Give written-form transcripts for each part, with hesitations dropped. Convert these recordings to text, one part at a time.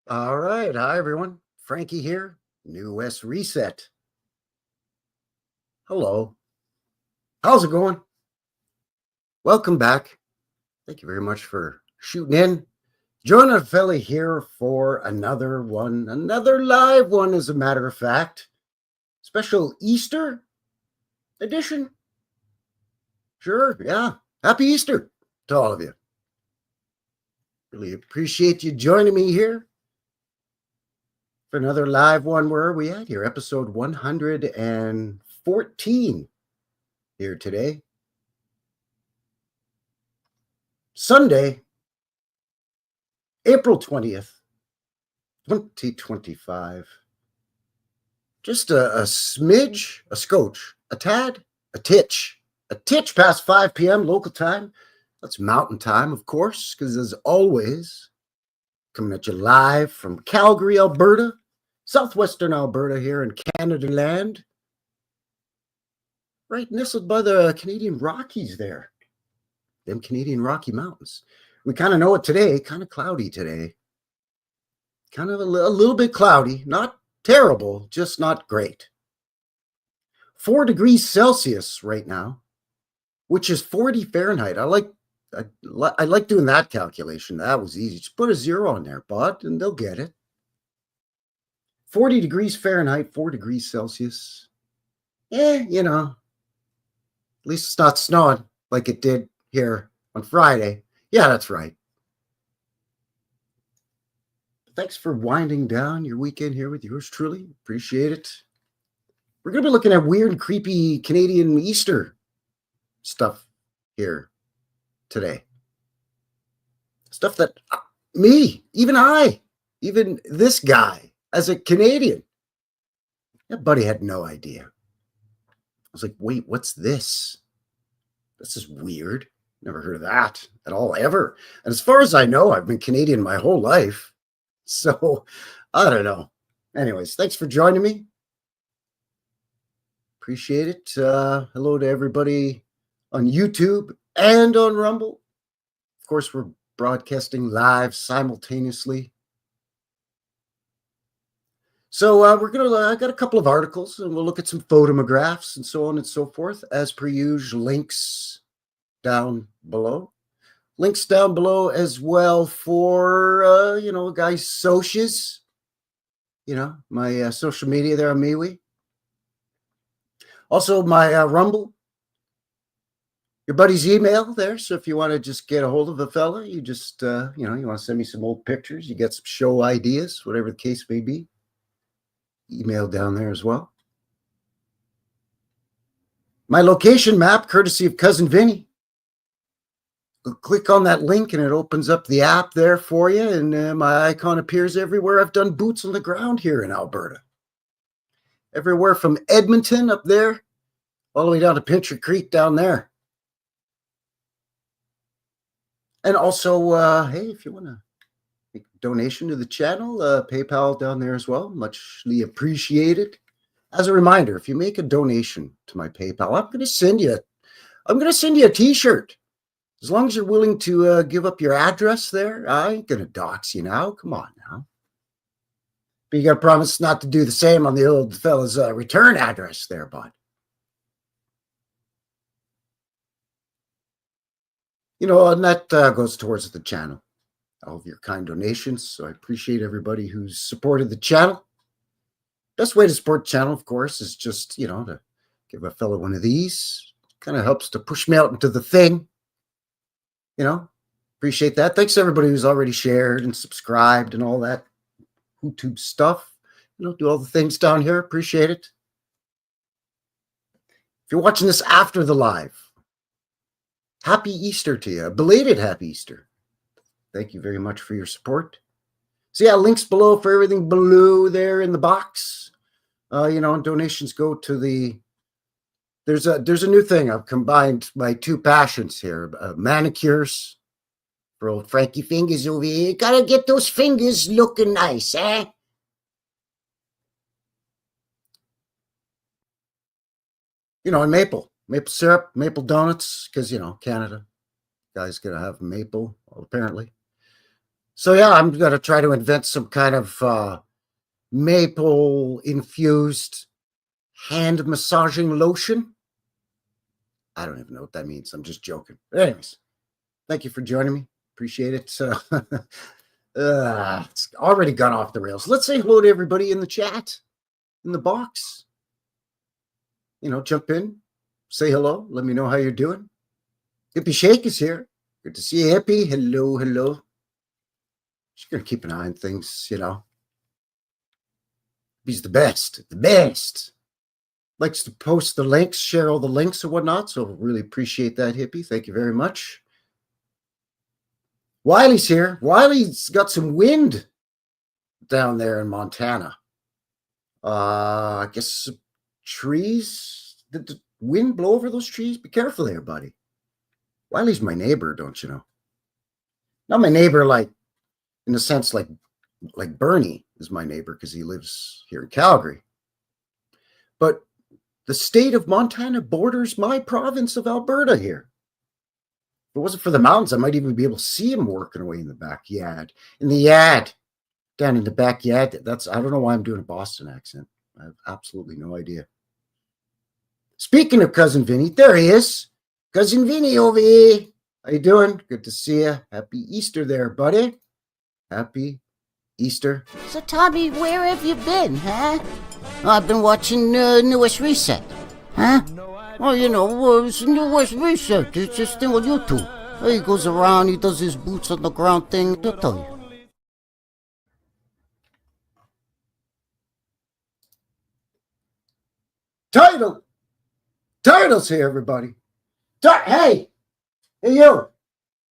All right. Hi, everyone. Frankie here, New West Reset. Hello. How's it going? Welcome back. Thank you very much for shooting in. Joining a fella here for another live one, as a matter of fact. Special Easter edition. Sure. Yeah. Happy Easter to all of you. Really appreciate you joining me here for another live one. Where are we at here? Episode 114 here today. Sunday, April 20th, 2025. Just a smidge, a scotch, a tad, a titch past 5 p.m. local time. That's mountain time, of course, because as always, coming at you live from Calgary, Alberta, southwestern Alberta here in Canada land. Right nestled by the Canadian Rockies there. Them Canadian Rocky Mountains. We kind of know it today, kind of cloudy today. Kind of a little bit cloudy, not terrible, just not great. 4 degrees Celsius right now, which is 40 Fahrenheit. I like doing that calculation. That was easy. Just put a 0 on there, bud, and they'll get it. 40 degrees Fahrenheit, 4 degrees Celsius. At least it's not snowing like it did here on Friday. Yeah, that's right. Thanks for winding down your weekend here with yours truly. Appreciate it. We're going to be looking at weird and creepy Canadian Easter stuff here today. Stuff that even this guy, as a Canadian, that buddy had no idea. I was like, wait, what's this? This is weird. Never heard of that at all, ever. And as far as I know, I've been Canadian my whole life. So, I don't know. Anyways, thanks for joining me. Appreciate it. Hello to everybody on YouTube and on Rumble. Of course, we're broadcasting live simultaneously. So I got a couple of articles, and we'll look at some photographs and so on and so forth. As per usual, links down below. Links down below as well for, guys' socials. My social media there on MeWe. Also, my Rumble. Your buddy's email there. So if you want to just get a hold of a fella, you just, you want to send me some old pictures. You get some show ideas, whatever the case may be. Email down there as well. My location map, courtesy of Cousin Vinny. Click on that link and it opens up the app there for you, and my icon appears everywhere. I've done boots on the ground here in Alberta. Everywhere from Edmonton up there all the way down to Pincher Creek down there. And also, hey, if you want to make a donation to the channel, PayPal down there as well. Muchly appreciated. As a reminder, if you make a donation to my PayPal, I'm going to send you a t-shirt. As long as you're willing to give up your address there, I ain't going to dox you now. Come on now. But you got to promise not to do the same on the old fella's return address there, bud. And that goes towards the channel. All of your kind donations. So I appreciate everybody who's supported the channel. Best way to support the channel, of course, is just, to give a fella one of these. Kind of helps to push me out into the thing. Appreciate that. Thanks to everybody who's already shared and subscribed and all that YouTube stuff. Do all the things down here. Appreciate it. If you're watching this after the live, happy Easter to you. Belated happy Easter. Thank you very much for your support. So yeah, links below for everything below there in the box. Donations go to the... There's a new thing. I've combined my two passions here. Manicures for old Frankie fingers over here. Gotta get those fingers looking nice, eh? And maple syrup, maple donuts, because, Canada. Guys gonna have maple, apparently. So yeah, I'm going to try to invent some kind of maple infused hand massaging lotion. I don't even know what that means. I'm just joking. But anyways, thank you for joining me. Appreciate it. It's already gone off the rails. Let's say hello to everybody in the chat, in the box. Jump in, say hello. Let me know how you're doing. Hippie Shake is here. Good to see you, Hippie. Hello, hello. Just going to keep an eye on things, He's the best. The best. Likes to post the links, share all the links and whatnot. So really appreciate that, Hippie. Thank you very much. Wiley's here. Wiley's got some wind down there in Montana. I guess trees. Did the wind blow over those trees? Be careful there, buddy. Wiley's my neighbor, don't you know? Not my neighbor, like in a sense, like Bernie is my neighbor because he lives here in Calgary. But the state of Montana borders my province of Alberta here. If it wasn't for the mountains, I might even be able to see him working away in the backyard. In the yard. Down in the backyard. I don't know why I'm doing a Boston accent. I have absolutely no idea. Speaking of Cousin Vinny, there he is. Cousin Vinny over here. How you doing? Good to see you. Happy Easter there, buddy. Happy Easter. So, Tommy, where have you been, huh? I've been watching Newest Reset. Huh? Well, it's Newest Reset. It's this thing on YouTube. He goes around, he does his boots on the ground thing. They'll tell you. Title's here, everybody. Hey, you.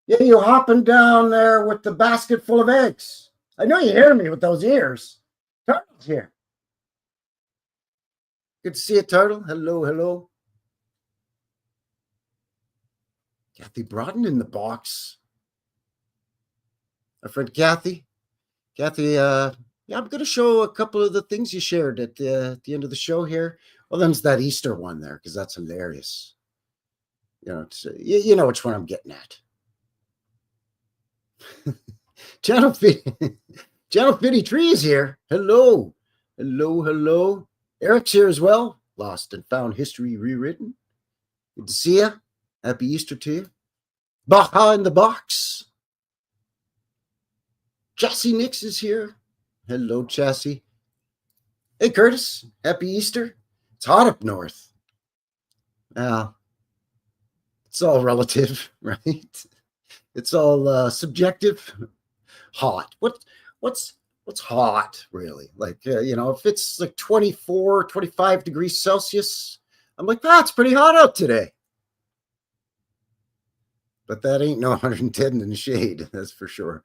Yeah, you hopping down there with the basket full of eggs. I know you hear me with those ears. Turtle's here. Good to see you, Turtle. Hello, hello. Kathy Broughton in the box. Our friend Kathy. Kathy, I'm going to show a couple of the things you shared at the end of the show here. Well, then it's that Easter one there, because that's hilarious. You know which one I'm getting at. Channel Fitty Tree is here. Hello. Hello, hello. Eric's here as well. Lost and Found History Rewritten. Good to see you. Happy Easter to you. Baja in the box. Chassis Nix is here. Hello, Chassis. Hey, Curtis. Happy Easter. It's hot up north. It's all relative, right? It's all subjective. Hot. What's hot, really? Like, if it's like 24, 25 degrees Celsius, I'm like, it's pretty hot out today. But that ain't no 110 in the shade, that's for sure.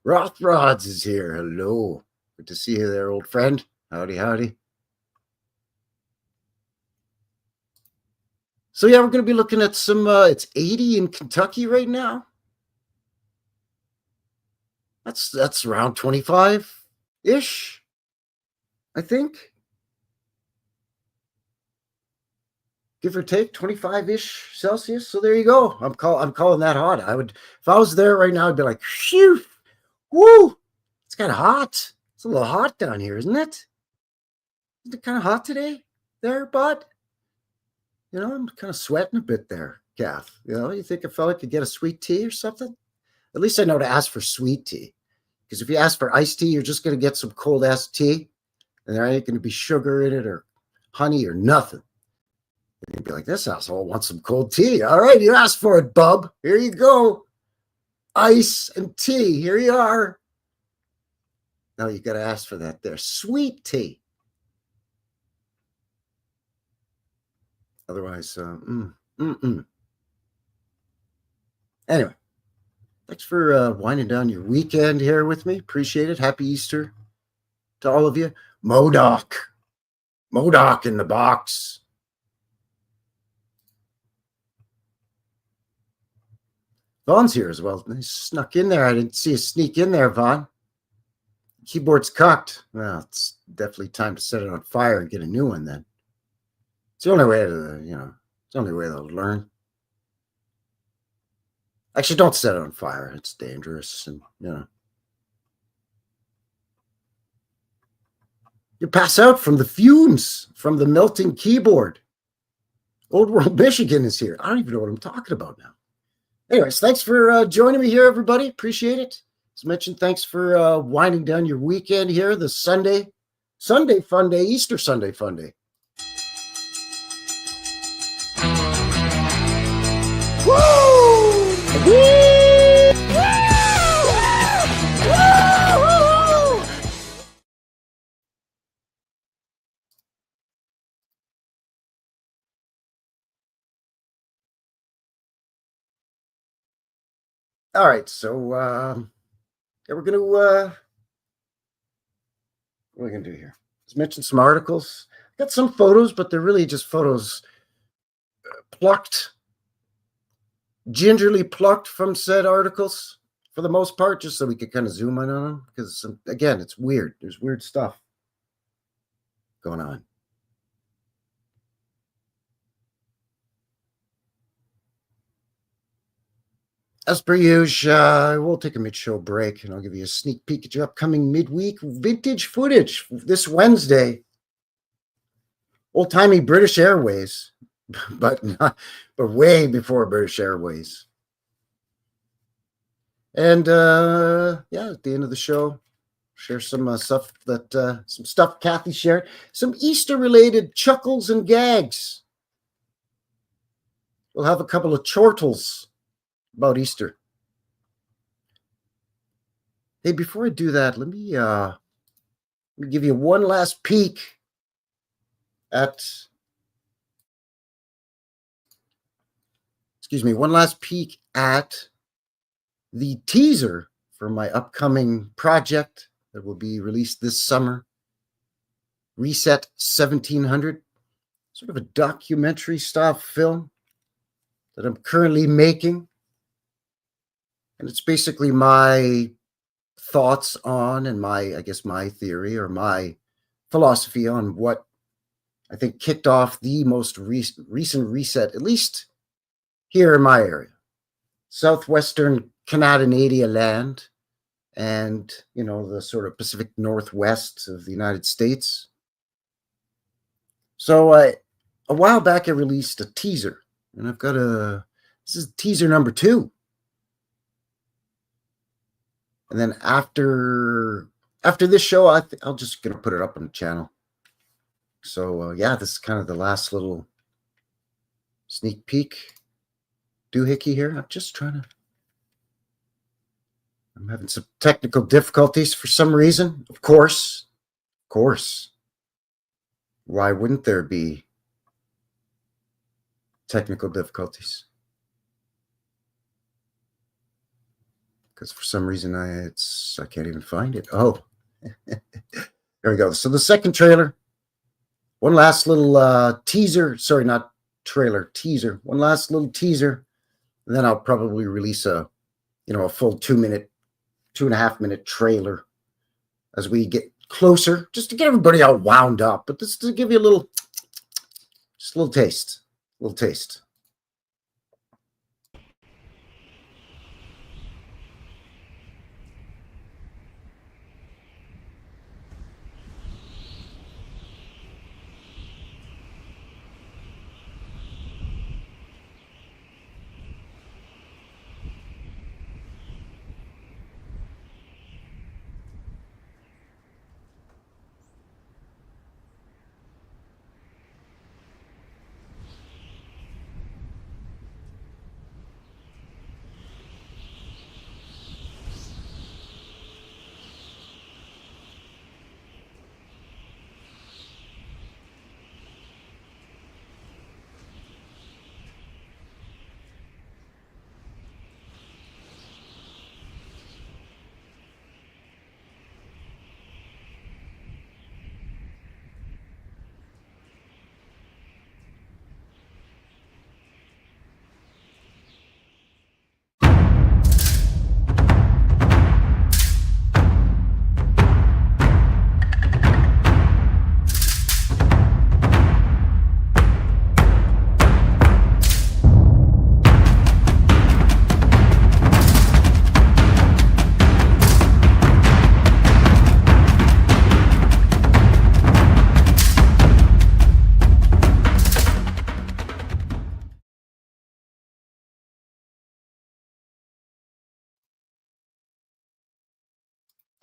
Roth Rods is here. Hello. Good to see you there, old friend. Howdy, howdy. So, yeah, we're going to be looking at some, it's 80 in Kentucky right now. That's around 25-ish, I think. Give or take 25-ish Celsius. So there you go. I'm calling that hot. If I was there right now, I'd be like, phew, woo, it's kind of hot. It's a little hot down here, isn't it? Isn't it kind of hot today there, bud? I'm kind of sweating a bit there, Kath. You think a fella could get a sweet tea or something? At least I know to ask for sweet tea. Because if you ask for iced tea, you're just going to get some cold-ass tea. And there ain't going to be sugar in it or honey or nothing. And you'd be like, this asshole wants some cold tea. All right, you asked for it, bub. Here you go. Ice and tea. Here you are. Now you got to ask for that there. Sweet tea. Otherwise, Anyway, thanks for winding down your weekend here with me. Appreciate it. Happy Easter to all of you. Modoc in the box. Vaughn's here as well. He snuck in there. I didn't see a sneak in there, Vaughn. Keyboard's cocked. Well, it's definitely time to set it on fire and get a new one then. It's the only way to, it's the only way they'll learn. Actually, don't set it on fire. It's dangerous. And, You pass out from the fumes from the melting keyboard. Old World Michigan is here. I don't even know what I'm talking about now. Anyways, thanks for joining me here, everybody. Appreciate it. As mentioned, thanks for winding down your weekend here, the Sunday fun day, Easter Sunday fun day. Woo! Woo! All right, so yeah, we're gonna what are we gonna do here? Let's mention some articles. Got some photos, but they're really just photos plucked, gingerly plucked from said articles for the most part, just so we could kind of zoom in on them. Because again, it's weird. There's weird stuff going on. As per usual, we'll take a mid-show break, and I'll give you a sneak peek at your upcoming midweek vintage footage this Wednesday. Old-timey British Airways, but way before British Airways. And yeah, at the end of the show, share some stuff Kathy shared, some Easter-related chuckles and gags. We'll have a couple of chortles about Easter. Hey, before I do that, let me give you one last peek at the teaser for my upcoming project that will be released this summer. Reset 1700, sort of a documentary style film that I'm currently making. And it's basically my thoughts on and my theory or my philosophy on what I think kicked off the most recent reset, at least here in my area, southwestern Canada land, and the sort of Pacific Northwest of the United States. So a while back, I released a teaser, and this is teaser number 2. And then after this show, I'll just gonna put it up on the channel. So yeah, this is kind of the last little sneak peek doohickey here. I'm having some technical difficulties for some reason. Of course. Why wouldn't there be technical difficulties? Because for some reason I can't even find it. Oh, there we go. So the second trailer, one last little teaser. Sorry, not trailer, teaser. One last little teaser, and then I'll probably release a full 2.5 minute trailer as we get closer, just to get everybody all wound up. But this to give you a little taste.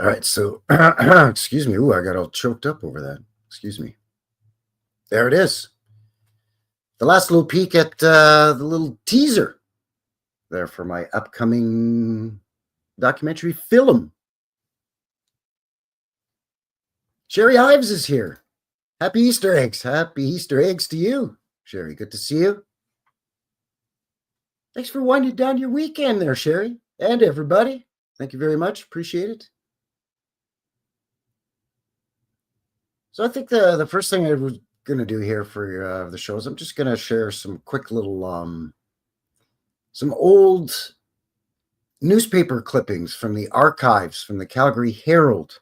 All right, so excuse me. Ooh, I got all choked up over that. Excuse me. There it is. The last little peek at the little teaser there for my upcoming documentary film. Sherry Ives is here. Happy Easter eggs. Happy Easter eggs to you, Sherry. Good to see you. Thanks for winding down your weekend there, Sherry, and everybody. Thank you very much. Appreciate it. So I think the first thing I was going to do here for the show is I'm just going to share some quick little some old newspaper clippings from the archives from the Calgary Herald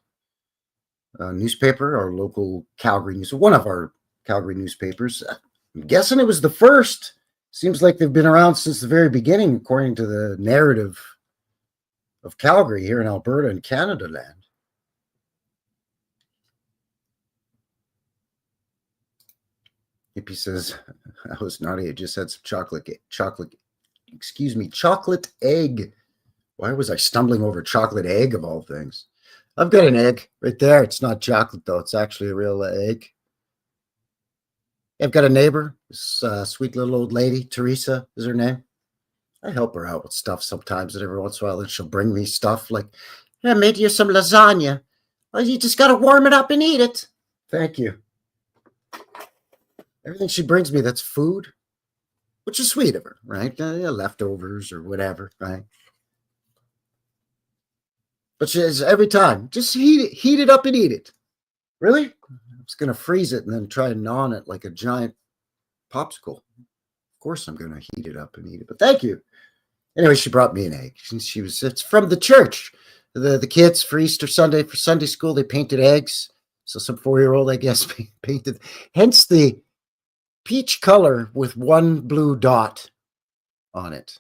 newspaper, our local Calgary news, one of our Calgary newspapers. I'm guessing it was the first. Seems like they've been around since the very beginning, according to the narrative of Calgary here in Alberta and Canada land. Hippie says, I was naughty. I just had some chocolate, chocolate egg. Why was I stumbling over chocolate egg of all things? I've got an egg right there. It's not chocolate, though. It's actually a real egg. I've got a neighbor, this sweet little old lady, Teresa is her name. I help her out with stuff sometimes, and every once in a while, and she'll bring me stuff like, I made you some lasagna. Well, you just got to warm it up and eat it. Thank you. Everything she brings me that's food, which is sweet of her, right? Leftovers or whatever, right? But she says every time, just heat it up and eat it. Really? I was going to freeze it and then try and gnaw on it like a giant popsicle. Of course I'm going to heat it up and eat it, but thank you. Anyway, she brought me an egg. It's from the church. The kids for Easter Sunday, for Sunday school, they painted eggs. So some 4-year-old, I guess, painted, hence the peach color with one blue dot on it.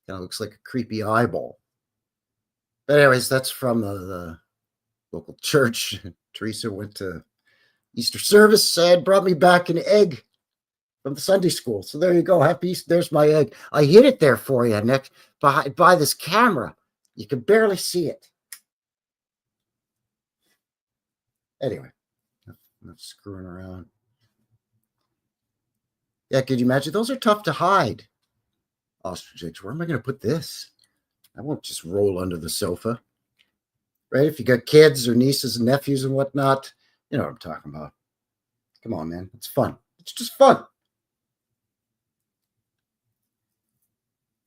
Kind of looks like a creepy eyeball. But anyways, that's from the local church. Teresa went to Easter service and brought me back an egg from the Sunday school. So there you go. Happy Easter. There's my egg. I hid it there for you next by this camera. You can barely see it. Anyway, enough screwing around. Yeah, could you imagine? Those are tough to hide. Ostrich eggs. Where am I going to put this? I won't just roll under the sofa. Right? If you got kids or nieces and nephews and whatnot, you know what I'm talking about. Come on, man. It's fun. It's just fun.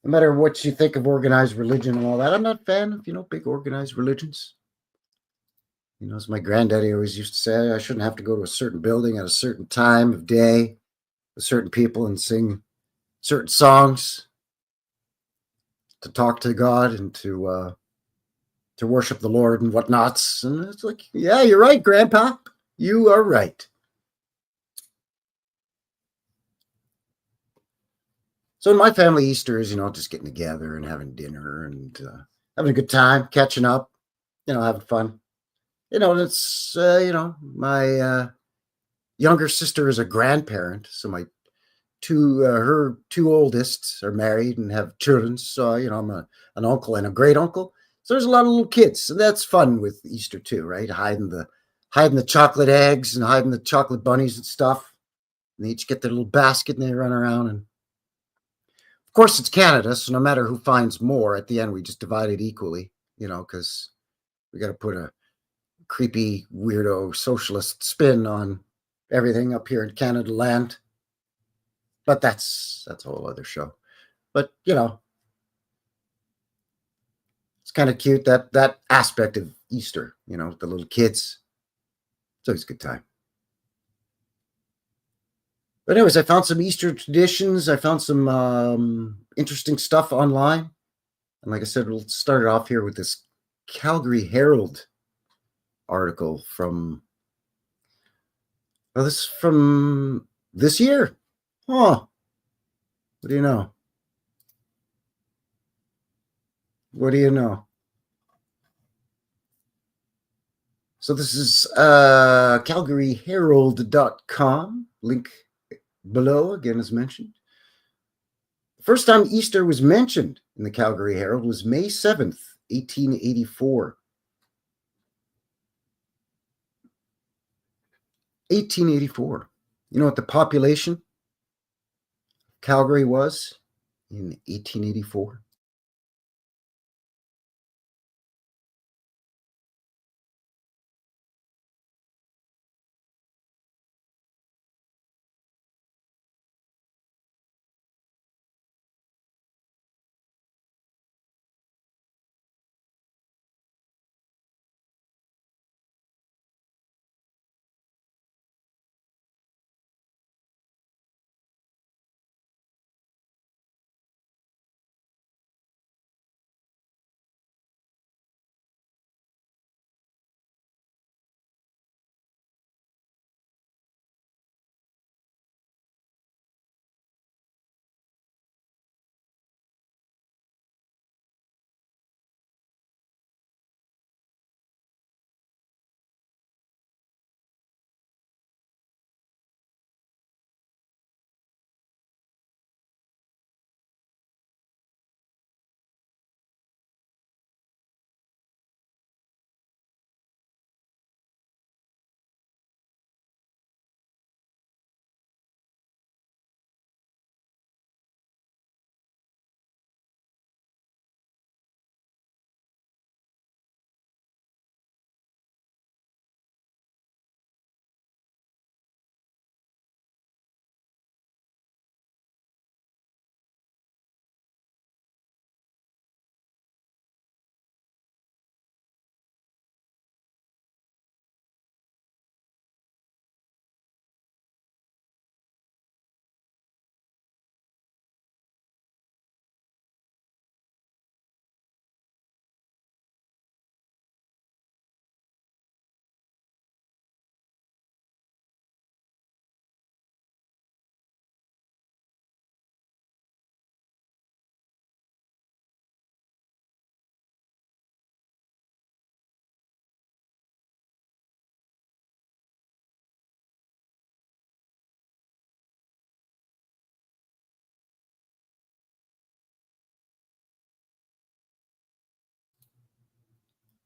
No matter what you think of organized religion and all that, I'm not a fan of, big organized religions. As my granddaddy always used to say, I shouldn't have to go to a certain building at a certain time of day with certain people and sing certain songs to talk to God and to worship the Lord and whatnots. And it's like, yeah, you're right, Grandpa. You are right. So in my family, Easter is, just getting together and having dinner and having a good time, catching up, having fun. And it's, my younger sister is a grandparent. So my her two oldest are married and have children. So, I'm an uncle and a great uncle. So there's a lot of little kids. So that's fun with Easter too, right? Hiding the chocolate eggs and hiding the chocolate bunnies and stuff. And they each get their little basket and they run around. And of course it's Canada. So no matter who finds more, at the end, we just divide it equally, because we got to put a creepy, weirdo socialist spin on everything up here in Canada land. But that's a whole other show. But, it's kind of cute, that aspect of Easter, the little kids. It's always a good time. But anyways, I found some Easter traditions. I found some interesting stuff online. And like I said, we'll start it off here with this Calgary Herald article from this year. Huh. What do you know? What do you know? So this is calgaryherald.com. Link below, again, as mentioned. The first time Easter was mentioned in the Calgary Herald was May 7th, 1884. 1884. You know what the population of Calgary was in 1884?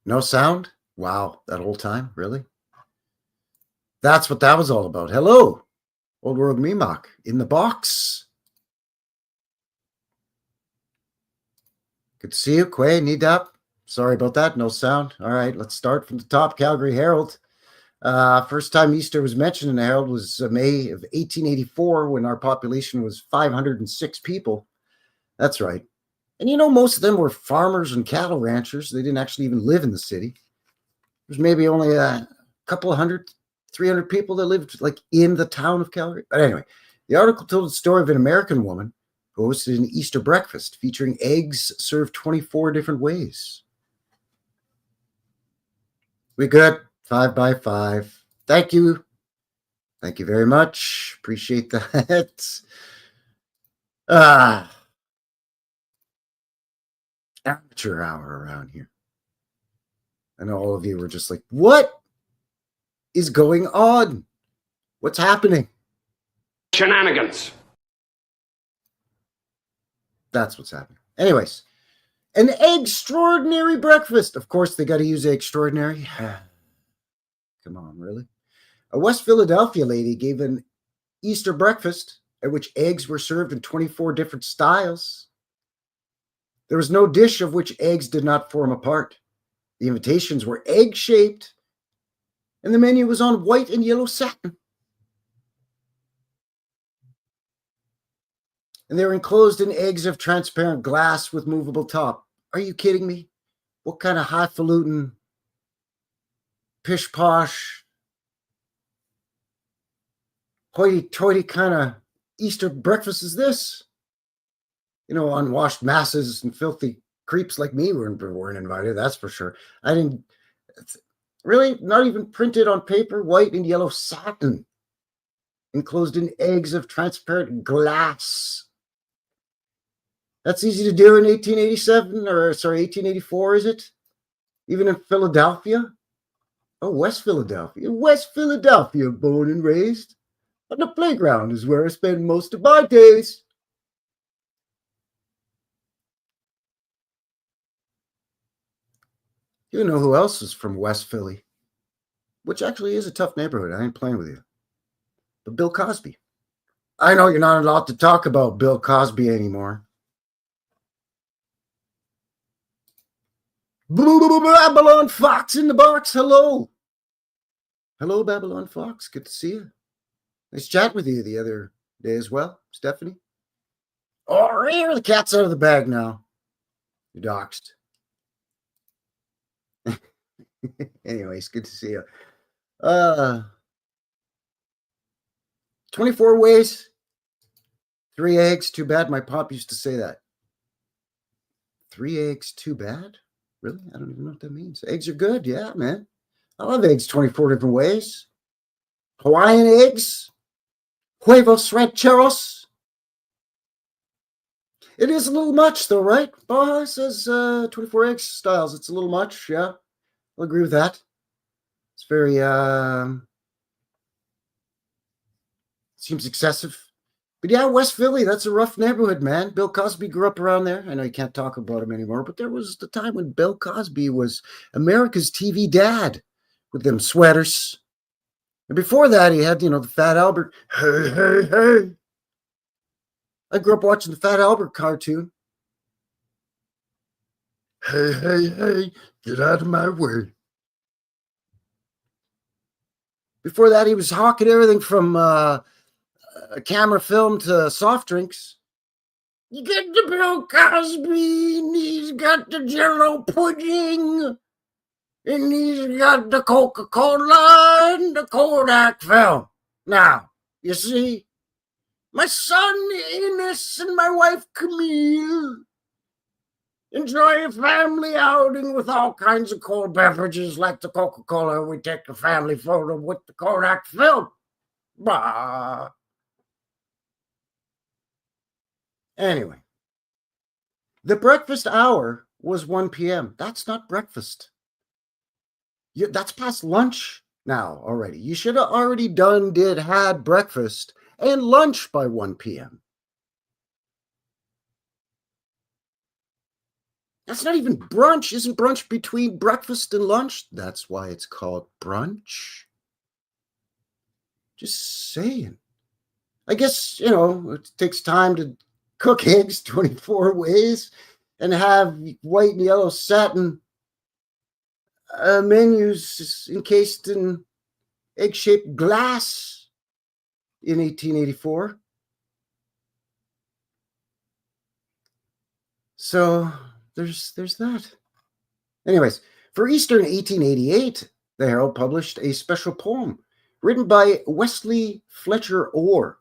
No sound? Wow, that whole time? Really? That's what that was all about. Hello, Old World Memock in the box. Good to see you, Quay. Need up. Sorry about that. No sound. All right, let's start from the top. Calgary Herald. First time Easter was mentioned in the Herald was May of 1884 when our population was 506 people. That's right. And you know, most of them were farmers and cattle ranchers. They didn't actually even live in the city. There's maybe only a couple of 300 people that lived like in the town of Calgary. But anyway, the article told the story of an American woman who hosted an Easter breakfast featuring eggs served 24 different ways. We good? 5x5. Thank you. Thank you very much. Appreciate that. Amateur hour around here. I know all of you were just like, what is going on? What's happening? Shenanigans. That's what's happening. Anyways, an extraordinary breakfast. Of course, they got to use extraordinary. Come on, really? A West Philadelphia lady gave an Easter breakfast at which eggs were served in 24 different styles. There was no dish of which eggs did not form a part. The invitations were egg-shaped, and the menu was on white and yellow satin. And they were enclosed in eggs of transparent glass with movable top. Are you kidding me? What kind of highfalutin, pish-posh, hoity-toity kind of Easter breakfast is this? You know, unwashed masses and filthy creeps like me weren't invited, that's for sure. I didn't, really, not even printed on paper, white and yellow satin, enclosed in eggs of transparent glass. That's easy to do in 1884, is it? Even in Philadelphia? Oh, West Philadelphia. West Philadelphia, born and raised. On the playground is where I spend most of my days. You know who else is from West Philly? Which actually is a tough neighborhood. I ain't playing with you. But Bill Cosby. I know you're not allowed to talk about Bill Cosby anymore. Babylon Fox in the box. Hello. Hello, Babylon Fox. Good to see you. Nice chat with you the other day as well, Stephanie. Oh, here, the cat's out of the bag now. You're doxed. Anyways, good to see you. 24 ways, 3 eggs, too bad. My pop used to say that. 3 eggs, too bad? Really? I don't even know what that means. Eggs are good. Yeah, man. I love eggs 24 different ways. Hawaiian eggs, huevos rancheros. It is a little much, though, right? Baja says 24 egg styles. It's a little much. Yeah, I'll agree with that. It's very, seems excessive. But yeah, West Philly, that's a rough neighborhood, man. Bill Cosby grew up around there. I know you can't talk about him anymore, but there was the time when Bill Cosby was America's TV dad with them sweaters. And before that, he had, the Fat Albert. Hey, hey, hey. I grew up watching the Fat Albert cartoon. Hey, hey, hey, get out of my way. Before that, he was hawking everything from camera film to soft drinks. You get the Bill Cosby, and he's got the Jello pudding, and he's got the Coca-Cola and the Kodak film. Now, you see, my son Ines and my wife Camille enjoy a family outing with all kinds of cold beverages like the Coca-Cola. We take a family photo with the Kodak film. Bah. Anyway, the breakfast hour was 1 p.m. That's not breakfast. That's past lunch now already. You should have already had breakfast and lunch by 1 p.m. That's not even brunch. Isn't brunch between breakfast and lunch? That's why it's called brunch. Just saying. I guess, it takes time to cook eggs 24 ways and have white and yellow satin menus encased in egg-shaped glass in 1884. So there's that. Anyways, for Easter in 1888, the Herald published a special poem written by Wesley Fletcher Orr,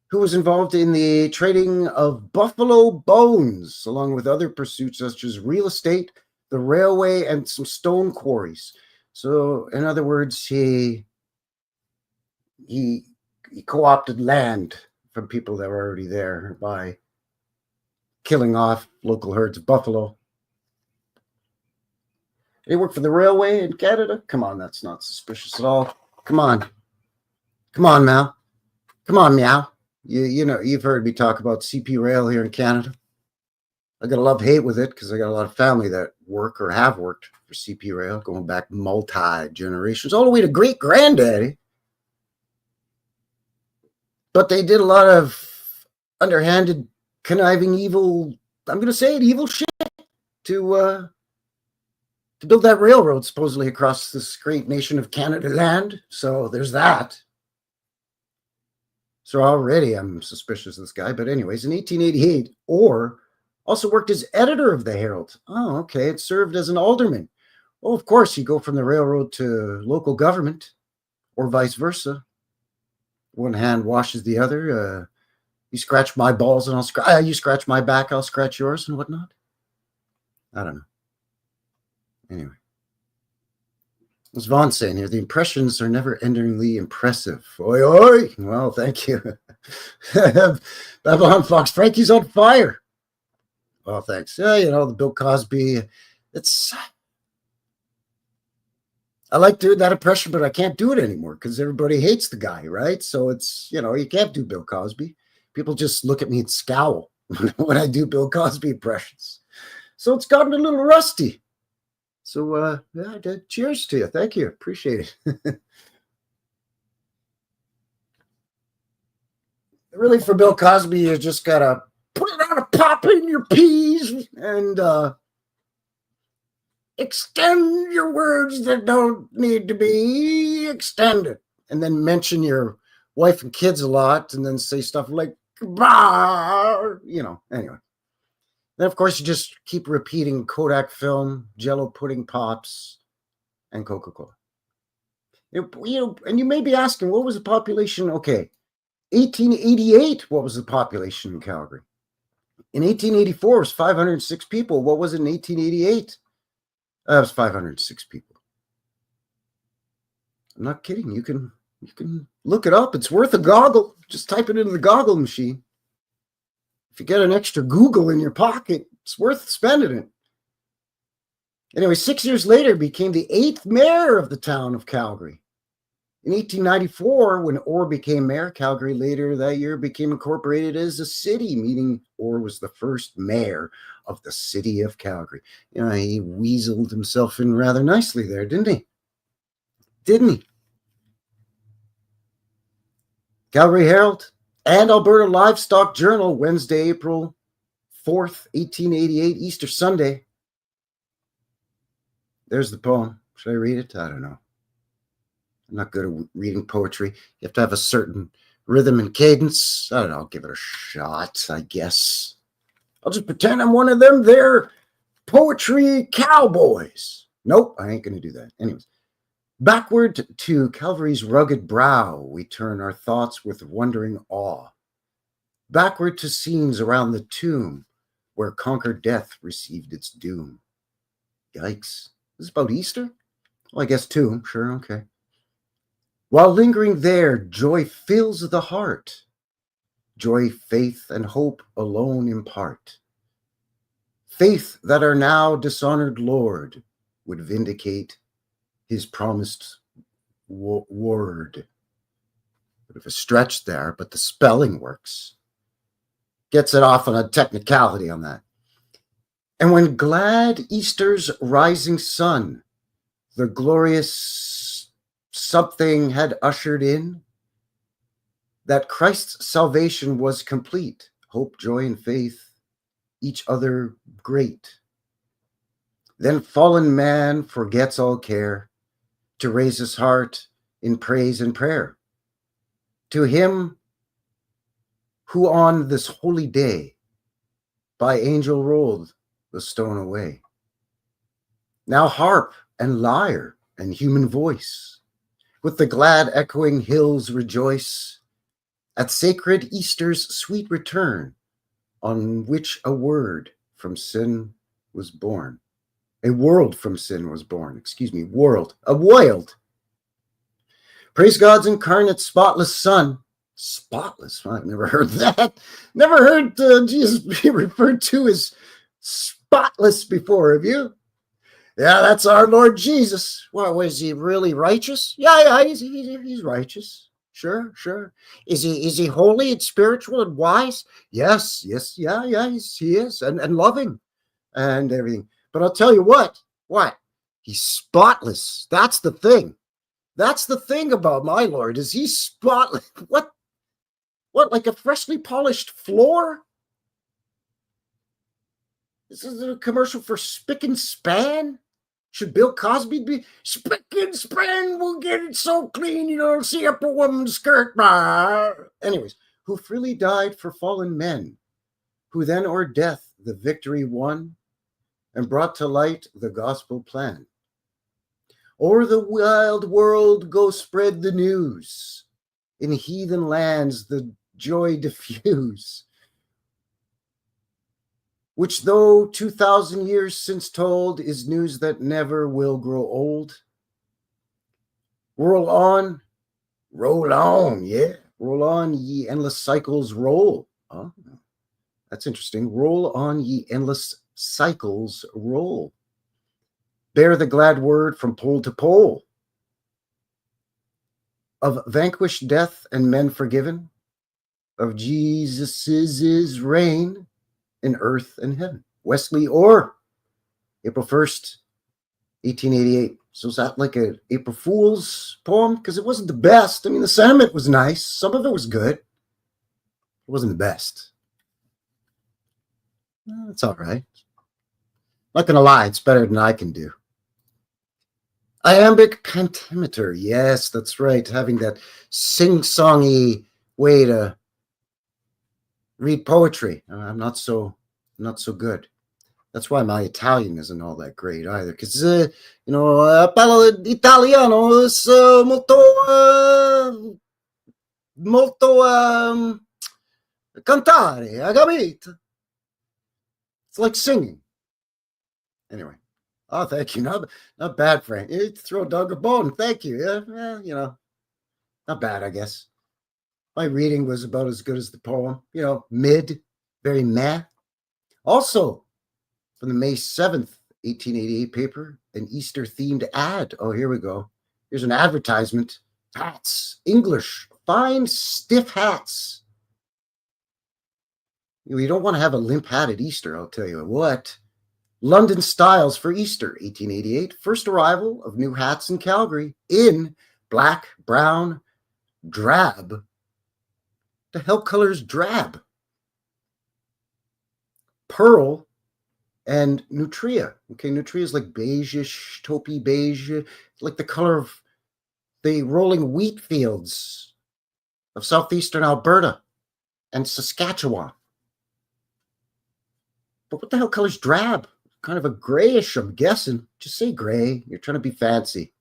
who was involved in the trading of buffalo bones, along with other pursuits such as real estate, the railway, and some stone quarries. So, in other words, he co-opted land from people that were already there by killing off local herds of buffalo. He worked for the railway in Canada? Come on, that's not suspicious at all. Come on. Come on, Mal. Come on, Meow. You've heard me talk about CP Rail here in Canada. I got a love-hate with it because I got a lot of family that work or have worked for CP Rail, going back multi-generations, all the way to great-granddaddy. But they did a lot of underhanded, conniving, evil, I'm going to say it, evil shit to build that railroad supposedly across this great nation of Canada land. So there's that. So already I'm suspicious of this guy. But anyways, in 1888, Orr also worked as editor of the Herald. Oh, okay. It served as an alderman. Oh, of course, you go from the railroad to local government or vice versa. One hand washes the other. You scratch my balls and you scratch my back, I'll scratch yours and whatnot. I don't know. Anyway. What's Vaughn saying here? The impressions are never-endingly impressive. Oi, oi. Well, thank you. Babylon Fox, Frankie's on fire. Well, thanks. The Bill Cosby. I like doing that impression, but I can't do it anymore because everybody hates the guy, right? So it's, you can't do Bill Cosby. People just look at me and scowl when I do Bill Cosby impressions. So it's gotten a little rusty. So, cheers to you. Thank you. Appreciate it. Really, for Bill Cosby, you just gotta put it on a pop in your peas and extend your words that don't need to be extended, and then mention your wife and kids a lot, and then say stuff like bah, anyway. Then, of course, you just keep repeating Kodak film, Jello pudding pops, and Coca-Cola. And you may be asking, what was the population? Okay, 1888, what was the population in Calgary? In 1884, it was 506 people. What was it in 1888? That was 506 people. I'm not kidding. You can look it up. It's worth a goggle. Just type it into the goggle machine. If you get an extra Google in your pocket, it's worth spending it. Anyway, 6 years later, became the 8th mayor of the town of Calgary. In 1894, when Orr became mayor, Calgary later that year became incorporated as a city, meaning Orr was the first mayor of the city of Calgary. He weaseled himself in rather nicely there, didn't he? Calgary Herald and Alberta Livestock Journal, Wednesday, April 4th, 1888, Easter Sunday. There's the poem. Should I read it? I don't know. I'm not good at reading poetry. You have to have a certain rhythm and cadence. I don't know. I'll give it a shot, I guess. I'll just pretend I'm one of them there poetry cowboys. Nope, I ain't going to do that. Anyways, backward to Calvary's rugged brow, we turn our thoughts with wondering awe. Backward to scenes around the tomb where conquered death received its doom. Yikes. This is about Easter? Well, I guess tomb. Sure, okay. While lingering there, joy fills the heart. Joy, faith, and hope alone impart. Faith that our now dishonored Lord would vindicate his promised word. Bit of a stretch there, but the spelling works. Gets it off on a technicality on that. And when glad Easter's rising sun, the glorious something had ushered in, that Christ's salvation was complete, hope, joy, and faith, each other great. Then fallen man forgets all care to raise his heart in praise and prayer. To him who on this holy day by angel rolled the stone away. Now harp and lyre and human voice, with the glad echoing hills rejoice at sacred Easter's sweet return, on which a word from sin was born. A world from sin was born. World. A world. Praise God's incarnate, spotless Son. Spotless? I've never heard that. Never heard Jesus be referred to as spotless before, have you? Yeah, that's our Lord Jesus. Well, was he really righteous? Yeah, he's righteous. Sure. Is he holy and spiritual and wise? Yes, yeah, he is, and loving and everything. But I'll tell you what? He's spotless. That's the thing. That's the thing about my Lord, is he's spotless. What, like a freshly polished floor? This is a commercial for Spick and Span? Should Bill Cosby be Spick and Span? We'll get it so clean you don't see up a woman's skirt. Anyways, who freely died for fallen men, who then o'er death the victory won, and brought to light the gospel plan. O'er the wild world go spread the news, in heathen lands the joy diffuse, which though 2,000 years since told, is news that never will grow old. Roll on, yeah. Roll on, ye endless cycles, roll. Oh, that's interesting. Roll on, ye endless cycles, roll. Bear the glad word from pole to pole of vanquished death and men forgiven, of Jesus's reign in earth and heaven. Wesley Orr, April 1st, 1888. So is that like an April Fool's poem? Because it wasn't the best. I mean, the sentiment was nice. Some of it was good. It wasn't the best. It's all right. Not going to lie, it's better than I can do. Iambic pentameter. Yes, that's right. Having that sing-songy way to read poetry. I'm not so good. That's why my Italian isn't all that great either. Because, parlo italiano is molto cantare, hai capito? It's like singing. Anyway. Oh, thank you. Not bad, Frank. You throw Doug a bone. Thank you. Yeah, not bad, I guess. My reading was about as good as the poem. Mid, very meh. Also, from the May 7th, 1888 paper, an Easter-themed ad. Oh, here we go. Here's an advertisement. Hats. English. Fine, stiff hats. You don't want to have a limp hat at Easter, I'll tell you what. London styles for Easter, 1888. First arrival of new hats in Calgary in black, brown, drab. The hell color's drab? Pearl and nutria. Okay, nutria is like beige-ish, taupey beige, like the color of the rolling wheat fields of southeastern Alberta and Saskatchewan. But what the hell color's drab? Kind of a grayish, I'm guessing. Just say gray. You're trying to be fancy.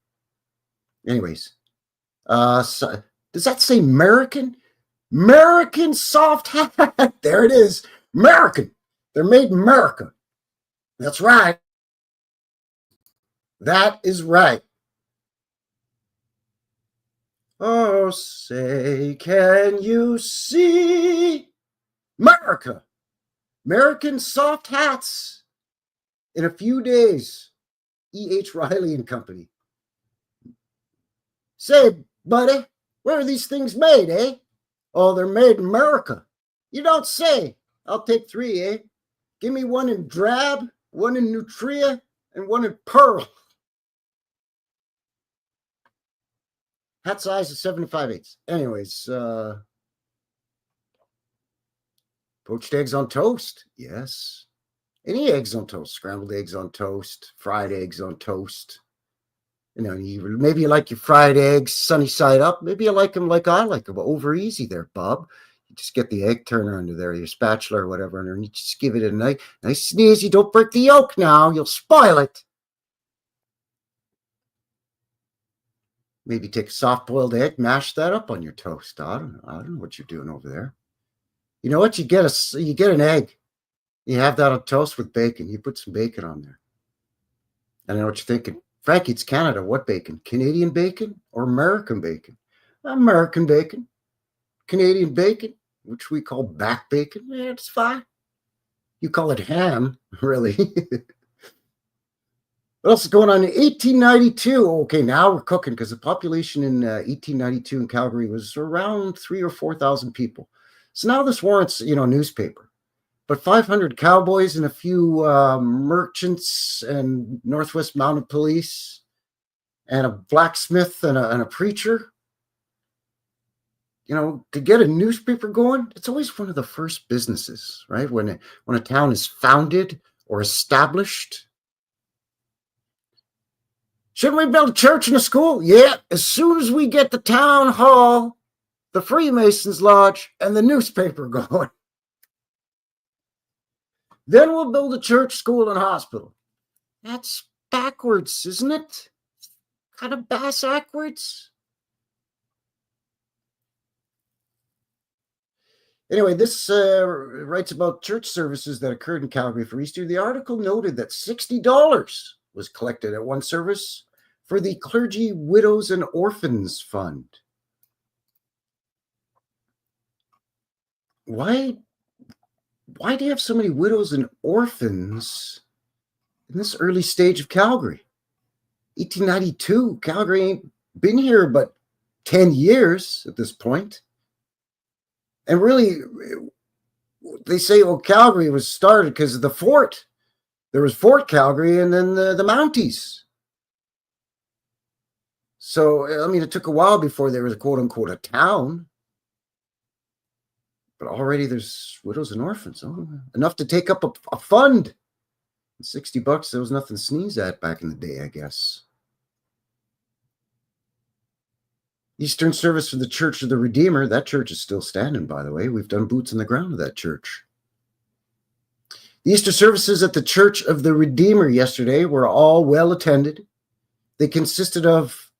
Anyways, so, does that say American? American soft hat. There it is. American. They're made in America. That's right. That is right. Oh, say, can you see America? American soft hats. In a few days, E.H. Riley and Company. Say, buddy, where are these things made, eh? Oh, they're made in America. You don't say. I'll take 3, eh? Give me one in drab, one in nutria, and one in pearl. Hat size is 7 5/8. Anyways, poached eggs on toast. Yes. Any eggs on toast, scrambled eggs on toast, fried eggs on toast. Maybe you like your fried eggs sunny side up. Maybe you like them like I like them, over easy there, Bob. You just get the egg turner under there, your spatula or whatever, and you just give it a nice sneeze. You don't break the yolk now. You'll spoil it. Maybe take a soft-boiled egg, mash that up on your toast. I don't know what you're doing over there. You know what? You get an egg. You have that on toast with bacon. You put some bacon on there. I know what you're thinking. Frankie, it's Canada. What bacon? Canadian bacon or American bacon? American bacon. Canadian bacon, which we call back bacon. Yeah, it's fine. You call it ham, really. What else is going on in 1892? Okay, now we're cooking because the population in 1892 in Calgary was around 3,000 or 4,000 people. So now this warrants, a newspaper. But 500 cowboys and a few merchants and Northwest Mounted Police and a blacksmith and a preacher. To get a newspaper going, it's always one of the first businesses, right? When a town is founded or established. Shouldn't we build a church and a school? Yeah, as soon as we get the town hall, the Freemasons Lodge, and the newspaper going. Then we'll build a church, school, and hospital. That's backwards, isn't it? Kind of bass-ackwards. Anyway, this writes about church services that occurred in Calgary for Easter. The article noted that $60 was collected at one service for the Clergy, Widows, and Orphans Fund. Why do you have so many widows and orphans in this early stage of Calgary? 1892, Calgary ain't been here but 10 years at this point. And really, they say, Calgary was started because of the fort. There was Fort Calgary and then the Mounties. So, it took a while before there was a quote-unquote a town. But already there's widows and orphans. Oh, enough to take up a fund. $60, there was nothing to sneeze at back in the day, I guess. Eastern service for the Church of the Redeemer. That church is still standing, by the way. We've done boots on the ground of that church. The Easter services at the Church of the Redeemer yesterday were all well attended. They consisted of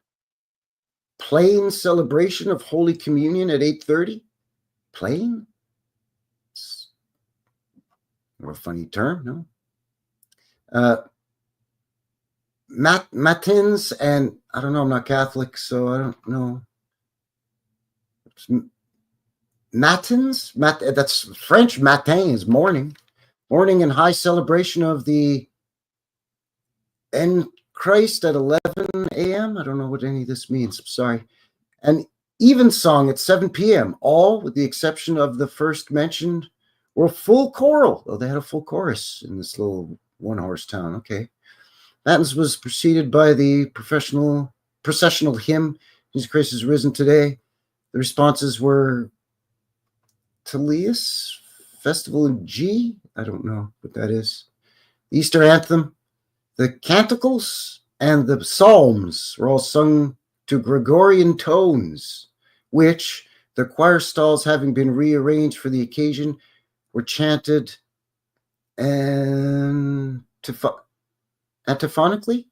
plain celebration of Holy Communion at 8:30. Plain? It's a funny term, no? Matins, and I don't know, I'm not Catholic, so I don't know. Matins? That's French. Matin is morning. Morning and high celebration of the En Christ at 11 a.m. I don't know what any of this means. I'm sorry. And evensong at 7 p.m. All, with the exception of the first mentioned, were full choral. Oh, they had a full chorus in this little one-horse town. Okay. Matins was preceded by the processional hymn, Jesus Christ is risen today. The responses were Telius, Festival in G. I don't know what that is. The Easter anthem, the canticles, and the psalms were all sung to Gregorian tones, which, the choir stalls having been rearranged for the occasion, were chanted antiphonically.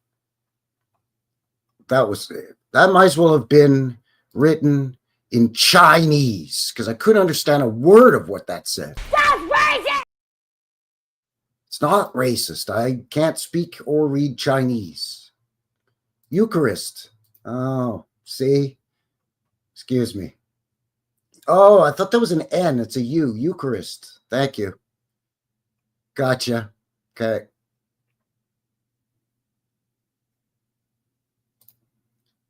That might as well have been written in Chinese, because I couldn't understand a word of what that said. That's racist! It's not racist. I can't speak or read Chinese. Eucharist. Oh, see? Excuse me. Oh, I thought that was an N. It's a U. Eucharist. Thank you. Gotcha. Okay.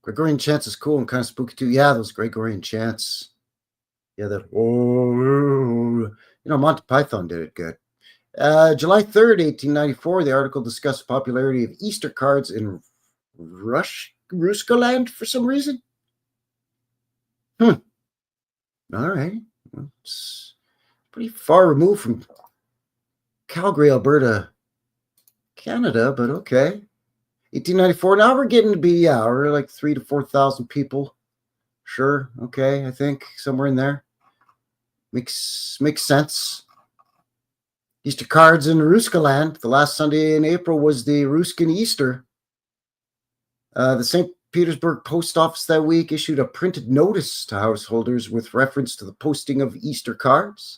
Gregorian chants is cool and kind of spooky too. Yeah, those Gregorian chants. Yeah, that. Monty Python did it good. July 3rd, 1894, the article discussed the popularity of Easter cards in Ruskaland for some reason. All right. It's pretty far removed from Calgary, Alberta, Canada, but okay. 1894. Now we're getting to be, we're like 3,000 to 4,000 people. Sure. Okay. I think somewhere in there. Makes sense. Easter cards in Ruskaland. The last Sunday in April was the Ruskin Easter. The St. Petersburg Post Office that week issued a printed notice to householders with reference to the posting of Easter cards.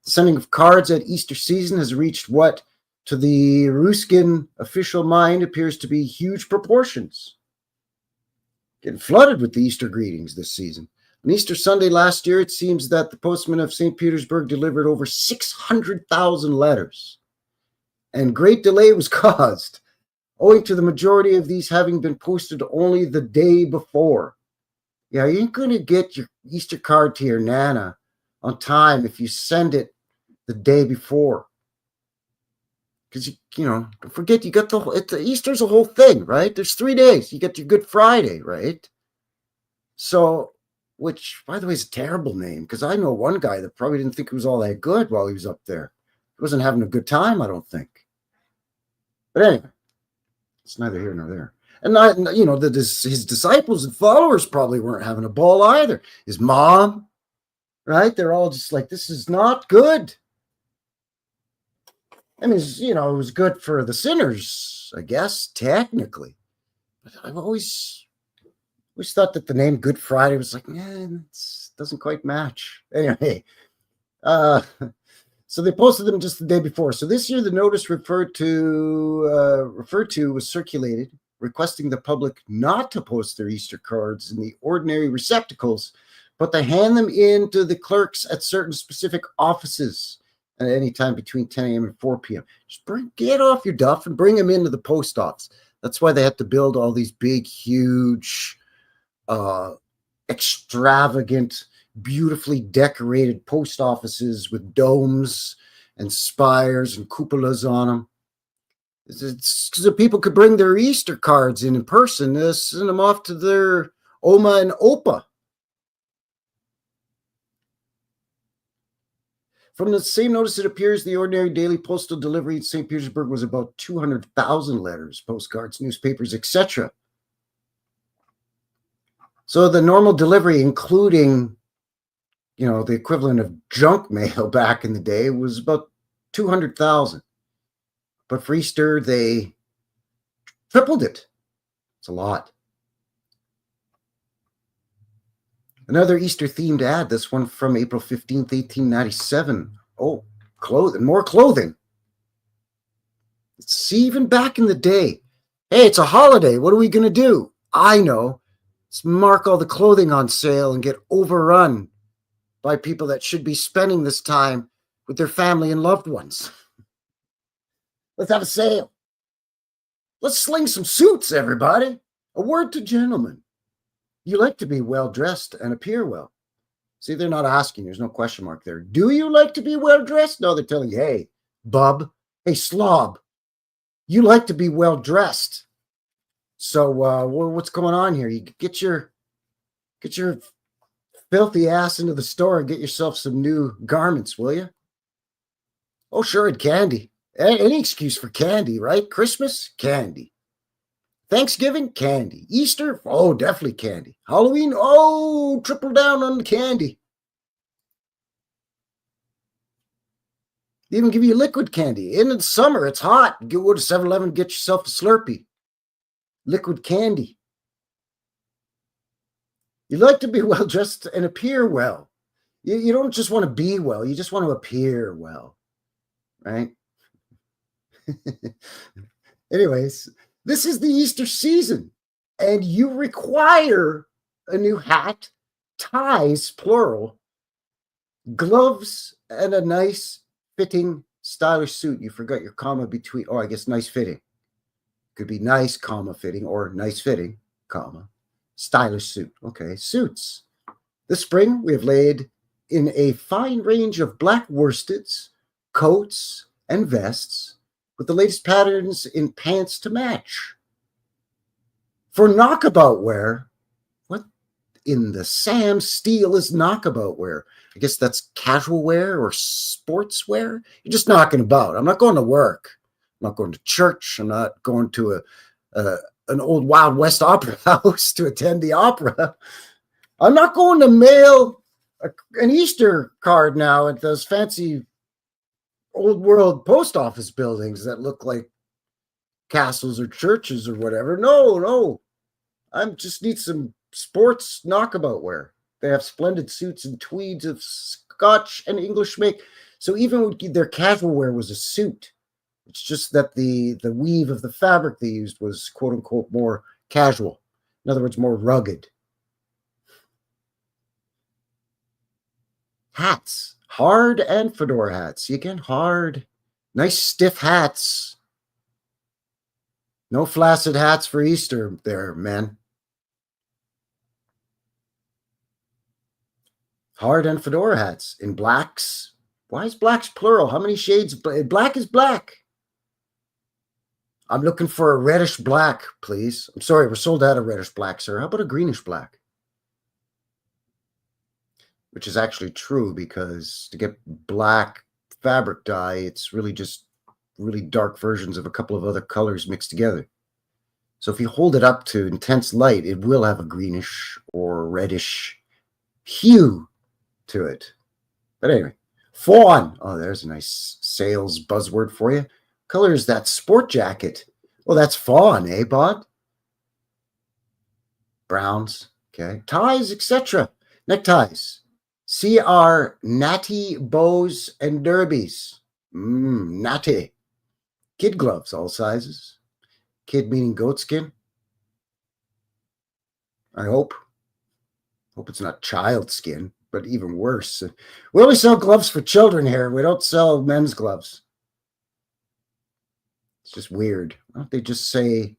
The sending of cards at Easter season has reached what, to the Ruskin official mind, appears to be huge proportions. Getting flooded with the Easter greetings this season. On Easter Sunday last year, it seems that the postman of St. Petersburg delivered over 600,000 letters. And great delay was caused, owing to the majority of these having been posted only the day before. Yeah, you ain't going to get your Easter card to your Nana on time if you send it the day before. Because, don't forget, you got Easter's a whole thing, right? There's 3 days. You get your Good Friday, right? So, which, by the way, is a terrible name, because I know one guy that probably didn't think it was all that good while he was up there. He wasn't having a good time, I don't think. But anyway, it's neither here nor there. And, his disciples and followers probably weren't having a ball either. His mom, right? They're all just like, this is not good. I mean, it was good for the sinners, I guess, technically. But I've always thought that the name Good Friday was like, it doesn't quite match. Anyway, so they posted them just the day before. So this year, the notice referred to was circulated, requesting the public not to post their Easter cards in the ordinary receptacles, but to hand them in to the clerks at certain specific offices at any time between 10 a.m. and 4 p.m. Just get off your duff and bring them into the post office. That's why they had to build all these big, huge, extravagant, beautifully decorated post offices with domes and spires and cupolas on them. It's so people could bring their Easter cards in person, send them off to their Oma and Opa. From the same notice, it appears the ordinary daily postal delivery in St. Petersburg was about 200,000 letters, postcards, newspapers, etc. So the normal delivery, including, the equivalent of junk mail back in the day, was about 200,000. But for Easter, they tripled it. It's a lot. Another Easter-themed ad, this one from April 15th, 1897. Oh, clothing, more clothing. See, even back in the day, hey, it's a holiday. What are we going to do? I know. Let's mark all the clothing on sale and get overrun by people that should be spending this time with their family and loved ones. Let's have a sale. Let's sling some suits, everybody. A word to gentlemen. You like to be well-dressed and appear well. See, they're not asking. There's no question mark there. Do you like to be well-dressed? No, they're telling you, hey, bub, hey, slob, you like to be well-dressed. So what's going on here? You get your filthy ass into the store and get yourself some new garments, will you? Oh, sure, and candy. Any excuse for candy, right? Christmas, candy. Thanksgiving, candy. Easter, oh, definitely candy. Halloween, oh, triple down on the candy. They even give you liquid candy. In the summer, it's hot. Go to 7-Eleven, get yourself a Slurpee. Liquid candy. You like to be well-dressed and appear well. You don't just want to be well. You just want to appear well, right? Anyways, this is the Easter season, and you require a new hat, ties, plural, gloves, and a nice fitting, stylish suit. You forgot your comma between, I guess nice fitting. Could be nice, comma, fitting, or nice fitting, comma, stylish suit. Okay, suits. This spring, we have laid in a fine range of black worsteds, coats, and vests, with the latest patterns in pants to match. For knockabout wear, what in the Sam Steele is knockabout wear? I guess that's casual wear or sports wear. You're just knocking about. I'm not going to work. I'm not going to church. I'm not going to an old Wild West opera house to attend the opera. I'm not going to mail an Easter card now at those fancy old world post office buildings that look like castles or churches or whatever. No. I just need some sports knockabout wear. They have splendid suits and tweeds of Scotch and English make. So even their casual wear was a suit. It's just that the weave of the fabric they used was quote unquote more casual. In other words, more rugged. Hats. Hard and fedora hats. See, again, hard. Nice stiff hats. No flaccid hats for Easter there, men. Hard and fedora hats in blacks. Why is blacks plural? How many shades? Black is black. I'm looking for a reddish black, please. I'm sorry, we're sold out of reddish black, sir. How about a greenish black? Which is actually true, because to get black fabric dye, it's really just really dark versions of a couple of other colors mixed together. So if you hold it up to intense light, it will have a greenish or reddish hue to it. But anyway, fawn. Oh, there's a nice sales buzzword for you. Color is that sport jacket. Well, that's fawn, eh, bud? Browns. Okay. Ties, etc. Neckties. CR natty bows and derbies. Natty. Kid gloves, all sizes. Kid meaning goatskin. I hope. Hope it's not child skin, but even worse. We only sell gloves for children here. We don't sell men's gloves. It's just weird. Why don't they just say,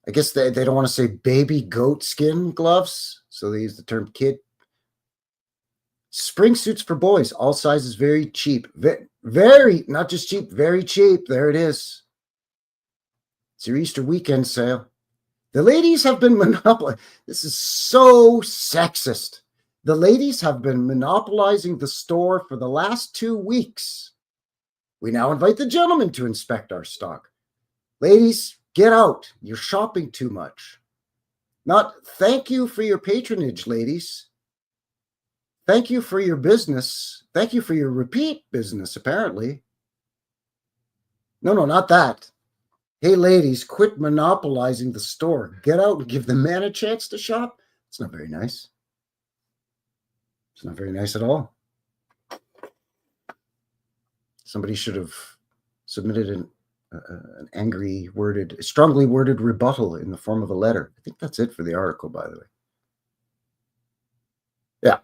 I guess they don't want to say baby goat skin gloves, so they use the term kid. Spring suits for boys, all sizes, very cheap. Very, not just cheap, very cheap. There it is. It's your Easter weekend sale. The ladies have been monopolized. This is so sexist. The ladies have been monopolizing the store for the last 2 weeks. We now invite the gentlemen to inspect our stock. Ladies, get out. You're shopping too much. Not thank you for your patronage, ladies. Thank you for your business. Thank you for your repeat business, apparently. No, not that. Hey, ladies, quit monopolizing the store. Get out and give the man a chance to shop. It's not very nice. It's not very nice at all. Somebody should have submitted an strongly worded rebuttal in the form of a letter. I think that's it for the article, by the way. Yeah.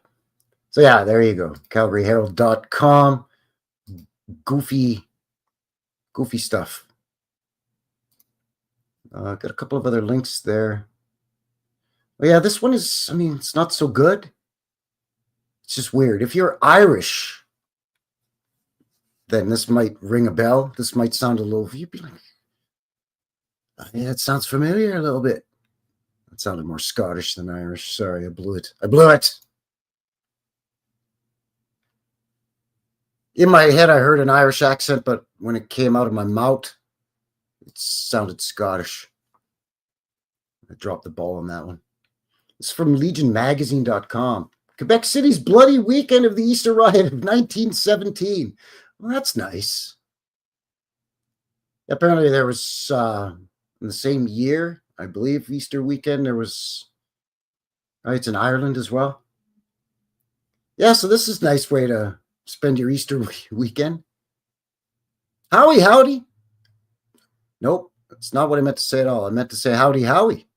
So yeah, there you go. CalgaryHerald.com. Goofy stuff. Got a couple of other links there. Oh yeah, this one is, it's not so good. It's just weird. If you're Irish, then this might ring a bell. This might sound a little, you'd be like, yeah, it sounds familiar a little bit. It sounded more Scottish than Irish. Sorry, I blew it. In my head, I heard an Irish accent, but when it came out of my mouth, it sounded Scottish. I dropped the ball on that one. It's from legionmagazine.com. Quebec City's bloody weekend of the Easter riot of 1917. Well, that's nice. Apparently there was, in the same year, I believe, Easter weekend, there was riots in Ireland as well. Yeah, so this is a nice way to spend your Easter weekend. Howdy. Nope, that's not what I meant to say at all. I meant to say howdy, Howie.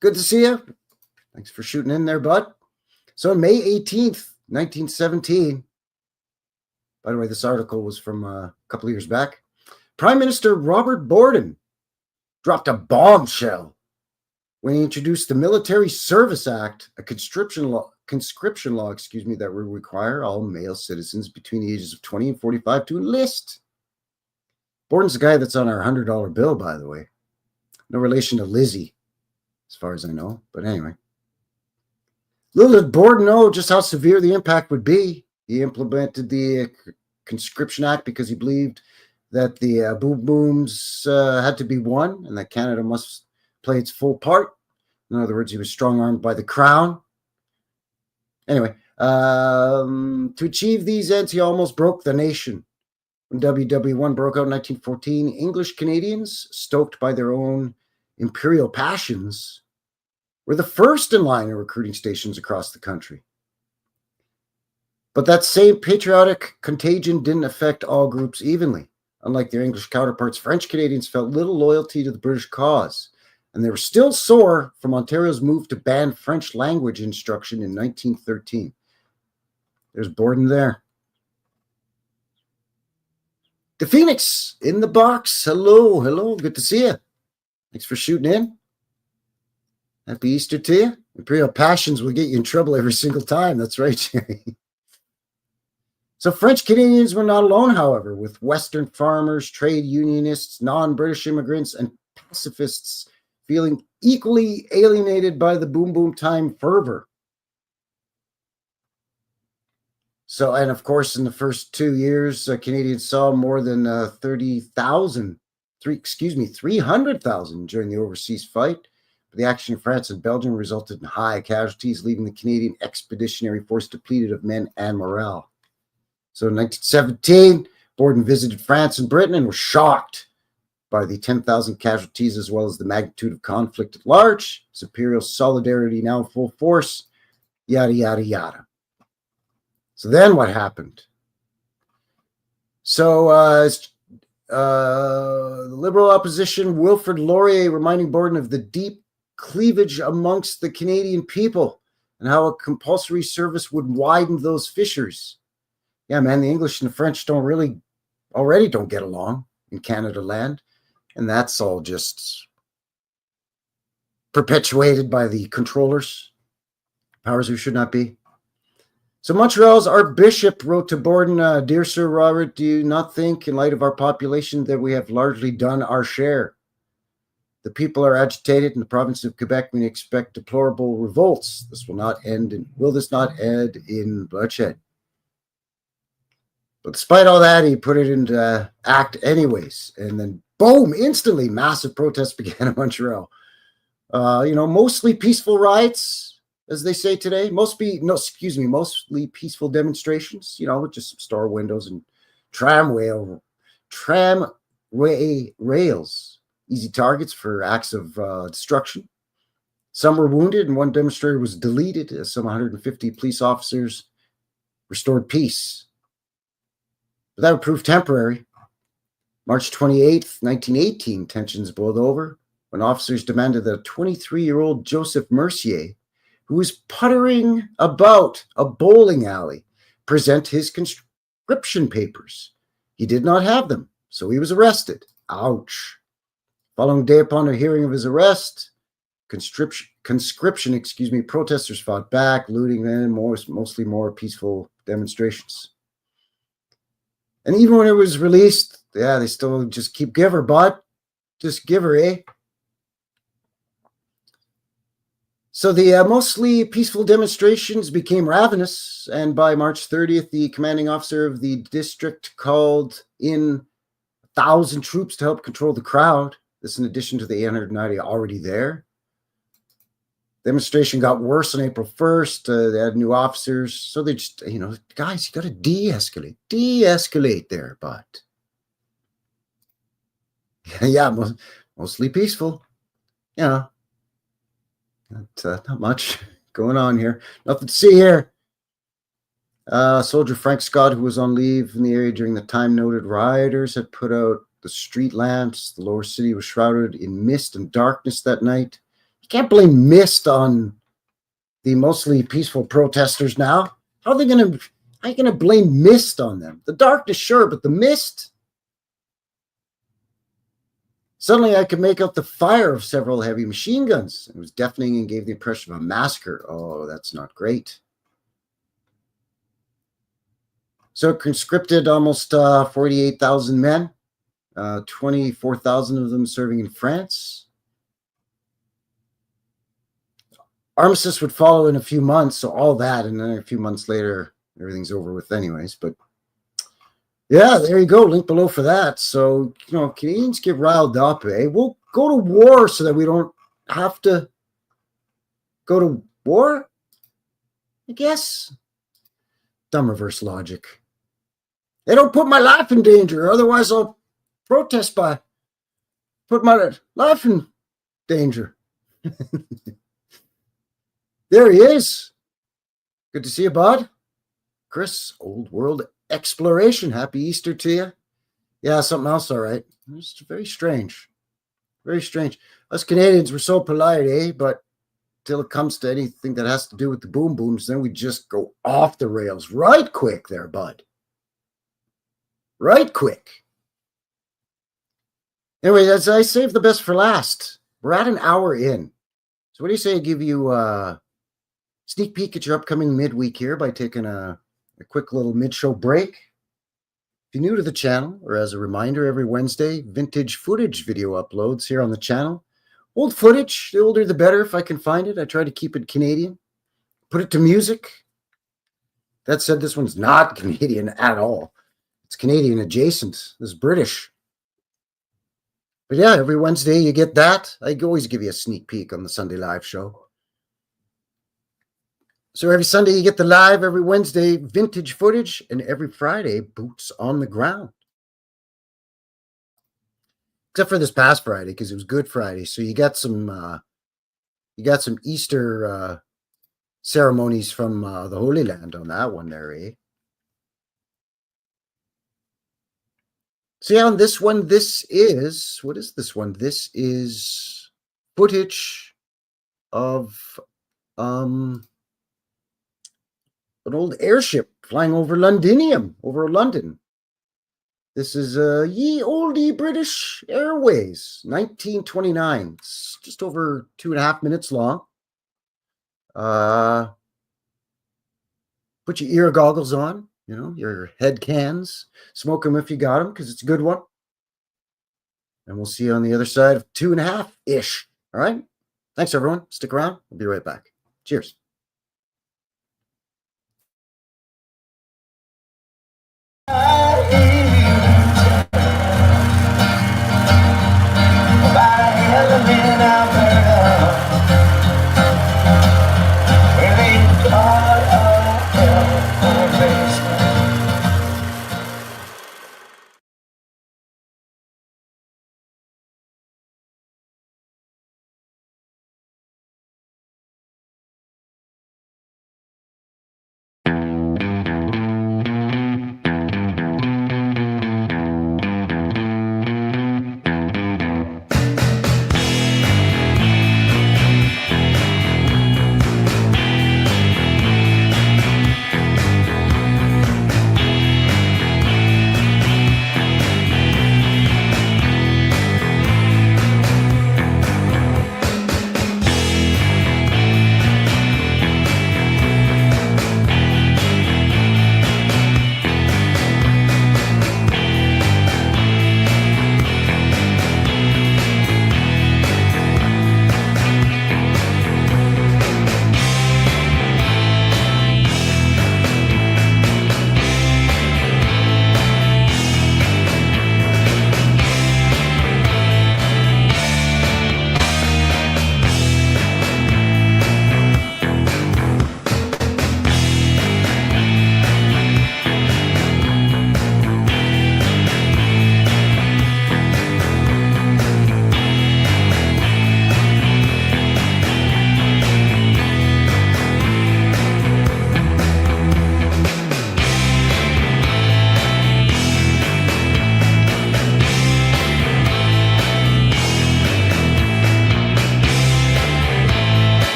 Good to see you. Thanks for shooting in there, bud. So May 18th, 1917, by the way, this article was from a couple of years back, Prime Minister Robert Borden dropped a bombshell when he introduced the Military Service Act, a conscription law, that would require all male citizens between the ages of 20 and 45 to enlist. Borden's the guy that's on our $100 bill, by the way. No relation to Lizzie, as far as I know. But anyway. Little did Borden know just how severe the impact would be. He implemented the Conscription Act because he believed that the boom booms had to be won and that Canada must play its full part. In other words, he was strong-armed by the Crown. Anyway, to achieve these ends, he almost broke the nation. When WW1 broke out in 1914, English Canadians, stoked by their own imperial passions, were the first in line of recruiting stations across the country. But that same patriotic contagion didn't affect all groups evenly. Unlike their English counterparts, French Canadians felt little loyalty to the British cause, and they were still sore from Ontario's move to ban French language instruction in 1913. There's Borden there. The Phoenix in the box. Hello. Good to see you. Thanks for shooting in. Happy Easter to you. Imperial passions will get you in trouble every single time. That's right, Jerry. So French Canadians were not alone, however, with Western farmers, trade unionists, non-British immigrants, and pacifists feeling equally alienated by the boom time fervor. So, and of course, in the first 2 years, Canadians saw more than 300,000 during the overseas fight. But the action in France and Belgium resulted in high casualties, leaving the Canadian Expeditionary Force depleted of men and morale. So in 1917, Borden visited France and Britain and was shocked by the 10,000 casualties as well as the magnitude of conflict at large. His imperial solidarity now in full force, yada, yada, yada. So then what happened? So the Liberal opposition, Wilfrid Laurier, reminding Borden of the deep cleavage amongst the Canadian people and how a compulsory service would widen those fissures. Yeah, man, the English and the French already don't get along in Canada land. And that's all just perpetuated by the controllers, powers who should not be. So Montreal's Archbishop wrote to Borden, Dear Sir Robert, do you not think, in light of our population, that we have largely done our share? The people are agitated in the province of Quebec. We expect deplorable revolts. This will not end in, will this not end in bloodshed? But despite all that, he put it into act anyways. And then boom, instantly massive protests began in Montreal. Mostly peaceful riots, as they say today. Mostly peaceful demonstrations, with just some store windows and tramway rails. Easy targets for acts of destruction. Some were wounded, and one demonstrator was deleted as some 150 police officers restored peace. But that would prove temporary. March 28th, 1918, tensions boiled over when officers demanded that a 23-year-old Joseph Mercier, who was puttering about a bowling alley, present his conscription papers. He did not have them, so he was arrested. Ouch. Following day upon a hearing of his arrest, conscription, protesters fought back, looting and mostly more peaceful demonstrations. And even when it was released, they still just keep give her, bud. Just give her, eh? So the mostly peaceful demonstrations became ravenous, and by March 30th, the commanding officer of the district called in 1,000 troops to help control the crowd. This in addition to the 890 already there. Demonstration got worse on April 1st. They had new officers. So they just, guys, you got to de-escalate. De-escalate there, but. Yeah, mostly peaceful. Not much going on here. Nothing to see here. Soldier Frank Scott, who was on leave in the area during the time noted rioters, had put out the street lamps. The lower city was shrouded in mist and darkness that night. You can't blame mist on the mostly peaceful protesters now. How are you going to blame mist on them? The darkness, sure, but the mist? Suddenly I could make out the fire of several heavy machine guns. It was deafening and gave the impression of a massacre. Oh, that's not great. So conscripted almost 48,000 men. 24,000 of them serving in France. Armistice would follow in a few months, so all that, and then a few months later, everything's over with anyways. But yeah, there you go, link below for that. So, Canadians get riled up, eh? We'll go to war so that we don't have to go to war, I guess. Dumb reverse logic. They don't put my life in danger, otherwise I'll protest by put my life in danger. There he is. Good to see you, bud. Chris, Old World Exploration. Happy Easter to you. Yeah, something else, all right. It's very strange. Very strange. Us Canadians, we're so polite, eh? But till it comes to anything that has to do with the boom booms, then we just go off the rails right quick there, bud. Right quick. Anyway, as I saved the best for last, we're at an hour in. So what do you say I give you a sneak peek at your upcoming midweek here by taking a quick little mid-show break? If you're new to the channel, or as a reminder, every Wednesday, vintage footage video uploads here on the channel. Old footage, the older the better if I can find it. I try to keep it Canadian. Put it to music. That said, this one's not Canadian at all. It's Canadian adjacent. This is British. But yeah, every Wednesday you get that. I always give you a sneak peek on the Sunday live show. So every Sunday you get the live, every Wednesday vintage footage, and every Friday boots on the ground. Except for this past Friday, because it was Good Friday. So you got some Easter ceremonies from the Holy Land on that one there, eh? So yeah, on this one, what is this one? This is footage of an old airship flying over Londinium, over London. This is Ye Olde British Airways, 1929. It's just over 2.5 minutes long. Put your ear goggles on. Your head cans. Smoke them if you got them, because it's a good one. And we'll see you on the other side of 2.5-ish. All right? Thanks, everyone. Stick around. We'll be right back. Cheers.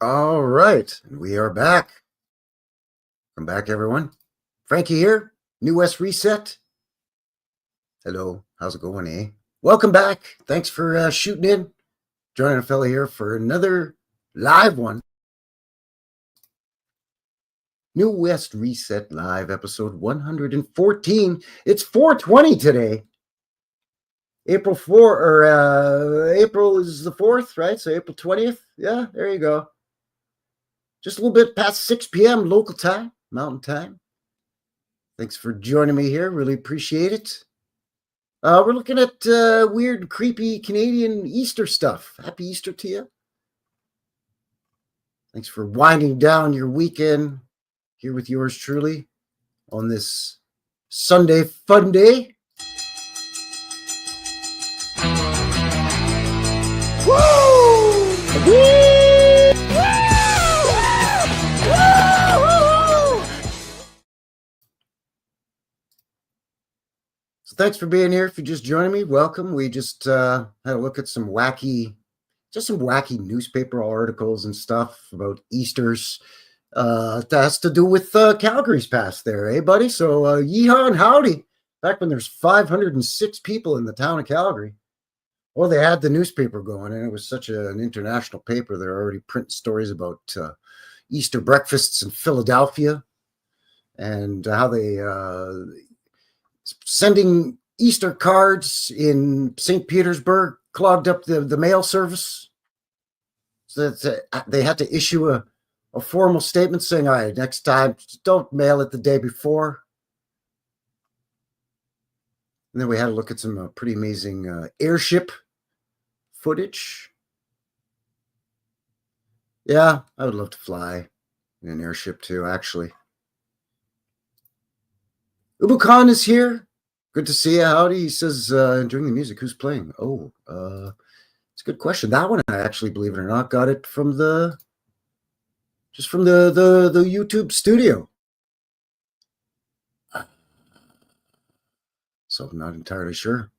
All right, we are back. Welcome back, everyone. Frankie here, New West Reset. Hello, how's it going, eh? Welcome back. Thanks for shooting in, joining a fella here for another live one. New West Reset Live, episode 114. It's 420 today. April is the 4th, right? So April 20th. Yeah, there you go. Just a little bit past 6 p.m. local time, mountain time. Thanks for joining me here. Really appreciate it. We're looking at weird, creepy Canadian Easter stuff. Happy Easter to you. Thanks for winding down your weekend here with yours truly on this Sunday fun day. Woo! Woo! So thanks for being here. If you're just joining me, welcome. We just had a look at some wacky newspaper articles and stuff about Easters. That has to do with Calgary's past there, eh, buddy? So yeehaw and howdy. Back when there's 506 people in the town of Calgary. Well, they had the newspaper going, and it was such an international paper. They're already printing stories about Easter breakfasts in Philadelphia and how they sending Easter cards in St. Petersburg clogged up the mail service. So they had to issue a formal statement saying, all right, next time, don't mail it the day before. And then we had to look at some pretty amazing airship footage. Yeah, I would love to fly in an airship too, actually. Ubucon is here. Good to see you. Howdy. He says, enjoying the music. Who's playing? Oh, it's a good question. That one, I actually, believe it or not, got it from the YouTube studio. So I'm not entirely sure.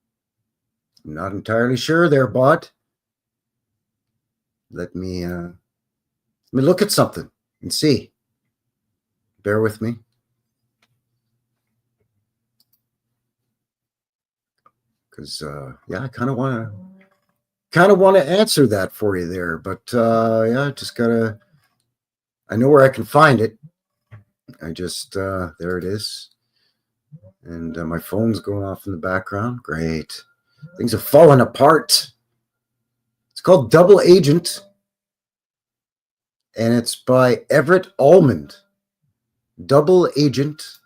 I'm not entirely sure there, bot. Let me look at something and see. Bear with me. Because yeah, I kind of want to answer that for you there, but yeah, just gotta. I know where I can find it. I just there it is, and my phone's going off in the background. Great, things are falling apart. It's called Double Agent, and it's by Everett Almond. Double Agent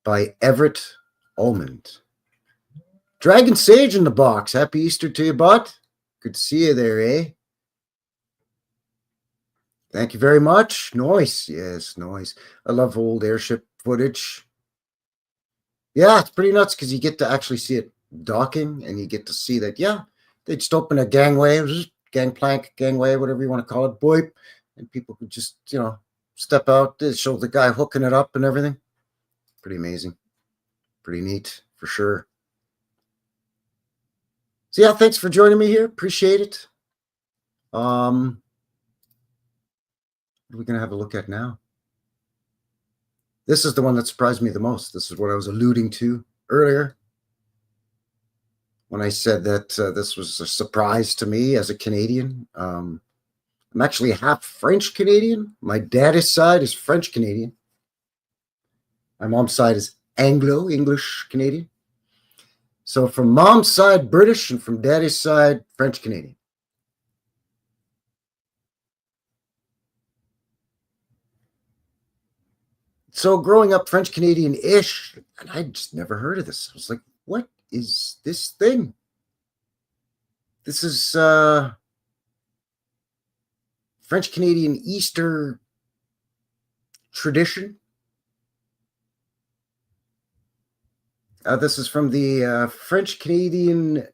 by Everett Almond. Dragon Sage in the box. Happy Easter to you, bud. Good to see you there, eh? Thank you very much. Nice. Yes, nice. I love old airship footage. Yeah, it's pretty nuts because you get to actually see it docking and you get to see that, yeah, they just open a gangway, gangplank, gangway, whatever you want to call it, boip, and people could just, step out, show the guy hooking it up and everything. Pretty amazing. Pretty neat, for sure. So yeah, thanks for joining me here. Appreciate it. What are we going to have a look at now? This is the one that surprised me the most. This is what I was alluding to earlier when I said that this was a surprise to me as a Canadian. I'm actually half French Canadian. My daddy's side is French Canadian. My mom's side is English Canadian. So from mom's side, British, and from daddy's side, French Canadian. So growing up French Canadian-ish, and I just never heard of this. I was like, what is this thing? This is French Canadian Easter tradition. This is from the French Canadian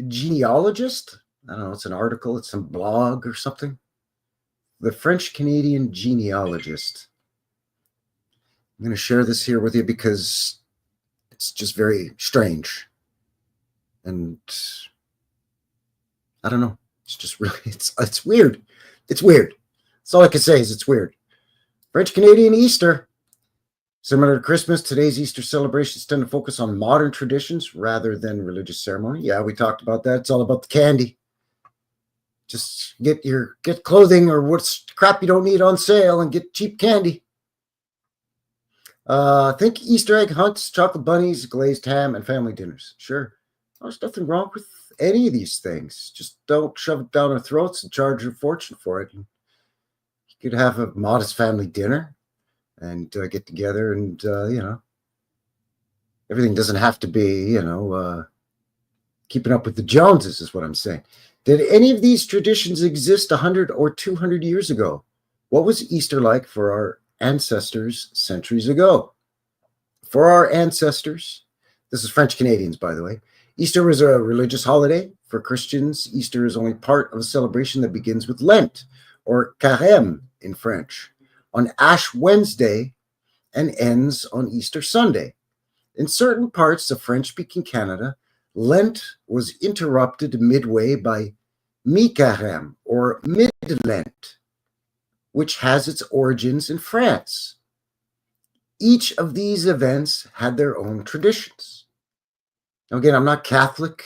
genealogist. I don't know, it's an article, it's some blog or something. The French Canadian genealogist. I'm going to share this here with you because it's just very strange. And I don't know. It's just really, it's weird. It's weird. That's all I can say is it's weird. French Canadian Easter. Similar to Christmas, today's Easter celebrations tend to focus on modern traditions rather than religious ceremony. Yeah, we talked about that. It's all about the candy. Just get clothing or what's crap you don't need on sale and get cheap candy. Think Easter egg hunts, chocolate bunnies, glazed ham, and family dinners. Sure. There's nothing wrong with any of these things. Just don't shove it down our throats and charge a fortune for it. You could have a modest family dinner and get together and, everything doesn't have to be, keeping up with the Joneses is what I'm saying. Did any of these traditions exist 100 or 200 years ago? What was Easter like for our ancestors centuries ago? For our ancestors, this is French Canadians, by the way, Easter was a religious holiday. For Christians, Easter is only part of a celebration that begins with Lent, or Carême in French, on Ash Wednesday and ends on Easter Sunday. In certain parts of French-speaking Canada, Lent was interrupted midway by Mi-Carême, or Mid-Lent, which has its origins in France. Each of these events had their own traditions. Now, again, I'm not Catholic.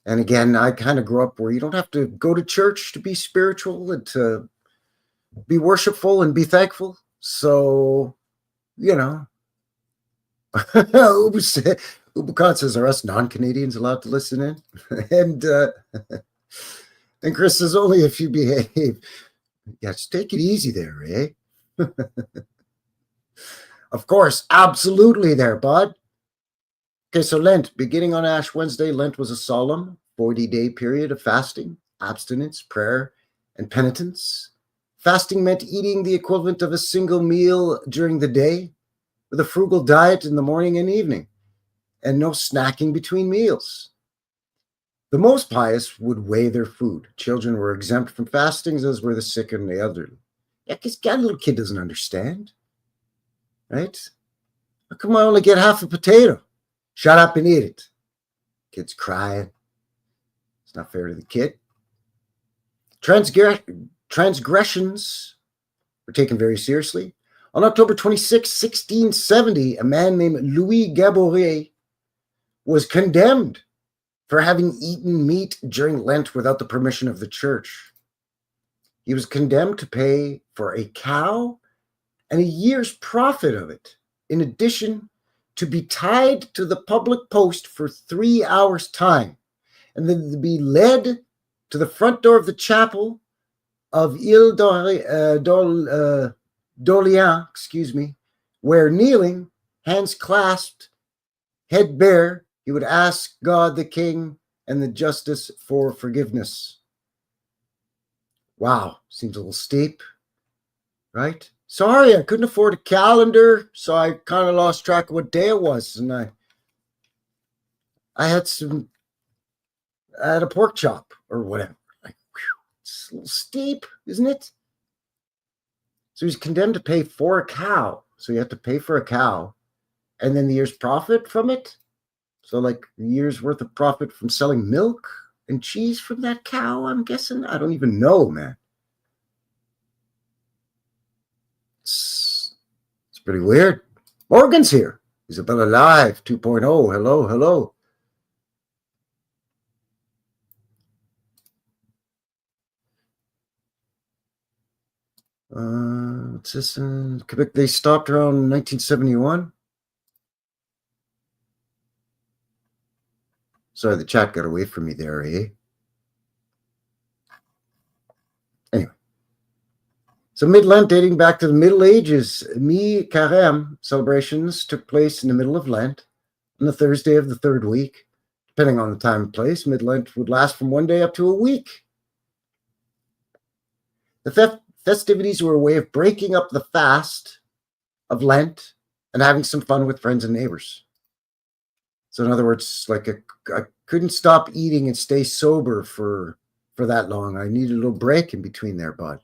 And again, I kind of grew up where you don't have to go to church to be spiritual and to be worshipful and be thankful. So, Ubukan says, are us non-Canadians allowed to listen in? And Chris says, only if you behave. Yeah, just take it easy there, eh? Of course, absolutely there, bud. Okay, so Lent, beginning on Ash Wednesday, Lent was a solemn 40-day period of fasting, abstinence, prayer, and penitence. Fasting meant eating the equivalent of a single meal during the day with a frugal diet in the morning and evening. and no snacking between meals. The most pious would weigh their food. Children were exempt from fastings, as were the sick and the elderly. Yeah, because that little kid doesn't understand, right? How come I only get half a potato? Shut up and eat it. Kid's crying. It's not fair to the kid. Transgressions were taken very seriously. On October 26, 1670, a man named Louis Gaboret was condemned for having eaten meat during Lent without the permission of the church. He was condemned to pay for a cow and a year's profit of it, in addition to be tied to the public post for 3 hours' time, and then to be led to the front door of the chapel of d'Orléans, where kneeling, hands clasped, head bare, he would ask God the King and the justice for forgiveness. Wow, seems a little steep, right? Sorry, I couldn't afford a calendar, so I kind of lost track of what day it was, and I had a pork chop or whatever. Like, whew, it's a little steep, isn't it? So he's condemned to pay for a cow. So you have to pay for a cow, and then the year's profit from it. So like a year's worth of profit from selling milk and cheese from that cow, I'm guessing. I don't even know, man. It's pretty weird. Morgan's here. Isabella Live 2.0. Hello, hello. What's this? Quebec, they stopped around 1971. Sorry, the chat got away from me there, eh? Anyway. So mid-Lent, dating back to the Middle Ages, mi-carême celebrations took place in the middle of Lent on the Thursday of the third week. Depending on the time and place, mid-Lent would last from 1 day up to a week. The festivities were a way of breaking up the fast of Lent and having some fun with friends and neighbors. So in other words, like I couldn't stop eating and stay sober for that long. I needed a little break in between there, bud.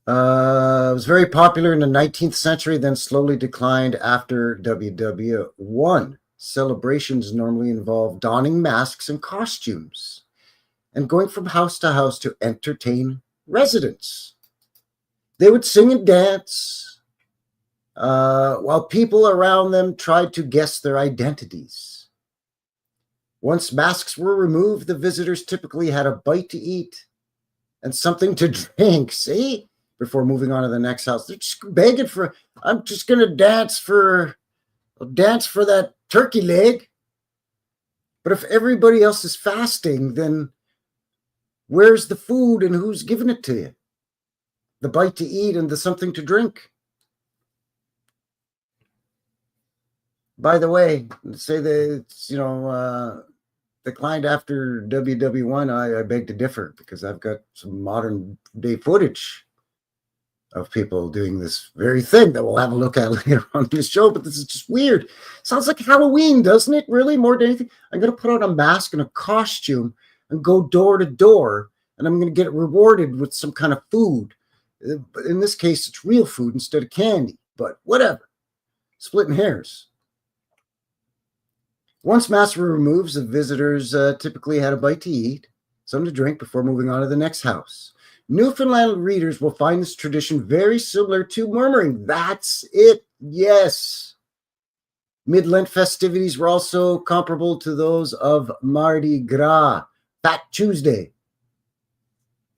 It was very popular in the 19th century, then slowly declined after WW1. Celebrations normally involve donning masks and costumes and going from house to house to entertain residents. They would sing and dance while people around them tried to guess their identities. Once masks were removed, the visitors typically had a bite to eat and something to drink, see, before moving on to the next house. They're just begging for, I'm just going to dance for that turkey leg. But if everybody else is fasting, then where's the food and who's giving it to you? The bite to eat and the something to drink. By the way, say that it's, declined after WW1, I beg to differ, because I've got some modern day footage of people doing this very thing that we'll have a look at later on this show, but this is just weird. Sounds like Halloween, doesn't it? Really, more than anything. I'm going to put on a mask and a costume and go door to door, and I'm going to get rewarded with some kind of food. But in this case, it's real food instead of candy, but whatever. Splitting hairs. Once masks were removed, the visitors typically had a bite to eat, something to drink before moving on to the next house. Newfoundland readers will find this tradition very similar to murmuring. That's it, yes. Mid-Lent festivities were also comparable to those of Mardi Gras, Fat Tuesday.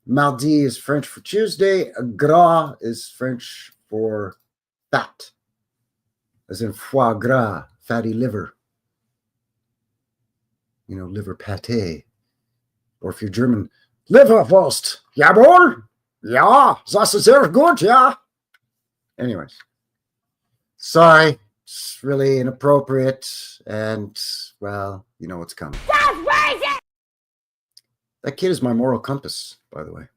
Mardi is French for Tuesday. Gras is French for fat, as in foie gras, fatty liver. Liver pate. Or if you're German, Leberwurst. Jawohl. Ja, das ist sehr gut, ja. Anyways. Sorry. It's really inappropriate. And, well, you know what's coming. That's crazy! That kid is my moral compass, by the way.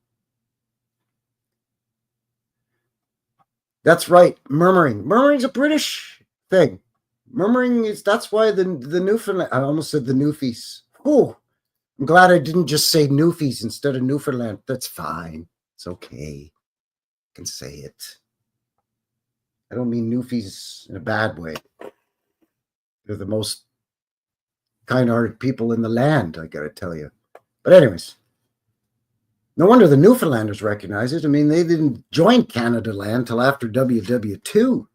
That's right. Murmuring. Murmuring's a British thing. Murmuring is, that's why the Newfoundland, I almost said the Newfies. Oh, I'm glad I didn't just say Newfies instead of Newfoundland. That's fine. It's okay. I can say it. I don't mean Newfies in a bad way. They're the most kind-hearted people in the land, I gotta tell you. But anyways, no wonder the Newfoundlanders recognize it. I mean, they didn't join Canada Land till after WW2.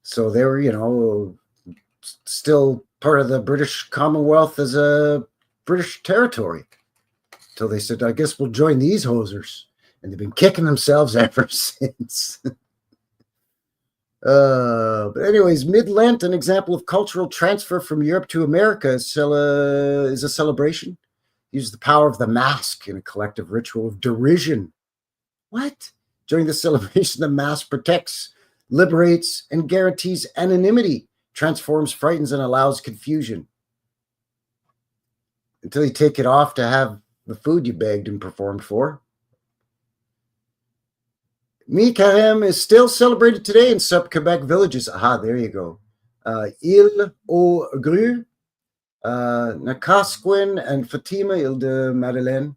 So they were, still part of the British Commonwealth as a British territory. Till they said, I guess we'll join these hosers. And they've been kicking themselves ever since. But anyways, Mid-Lent, an example of cultural transfer from Europe to America, is a celebration. Uses the power of the mask in a collective ritual of derision. What? During the celebration, the mask protects, liberates, and guarantees anonymity, transforms, frightens, and allows confusion. Until you take it off to have the food you begged and performed for. Mi-Carême is still celebrated today in sub-Quebec villages. Aha, there you go. Île-aux-Grues, Nakasquin, and Fatima, Ile-de-Madeleine,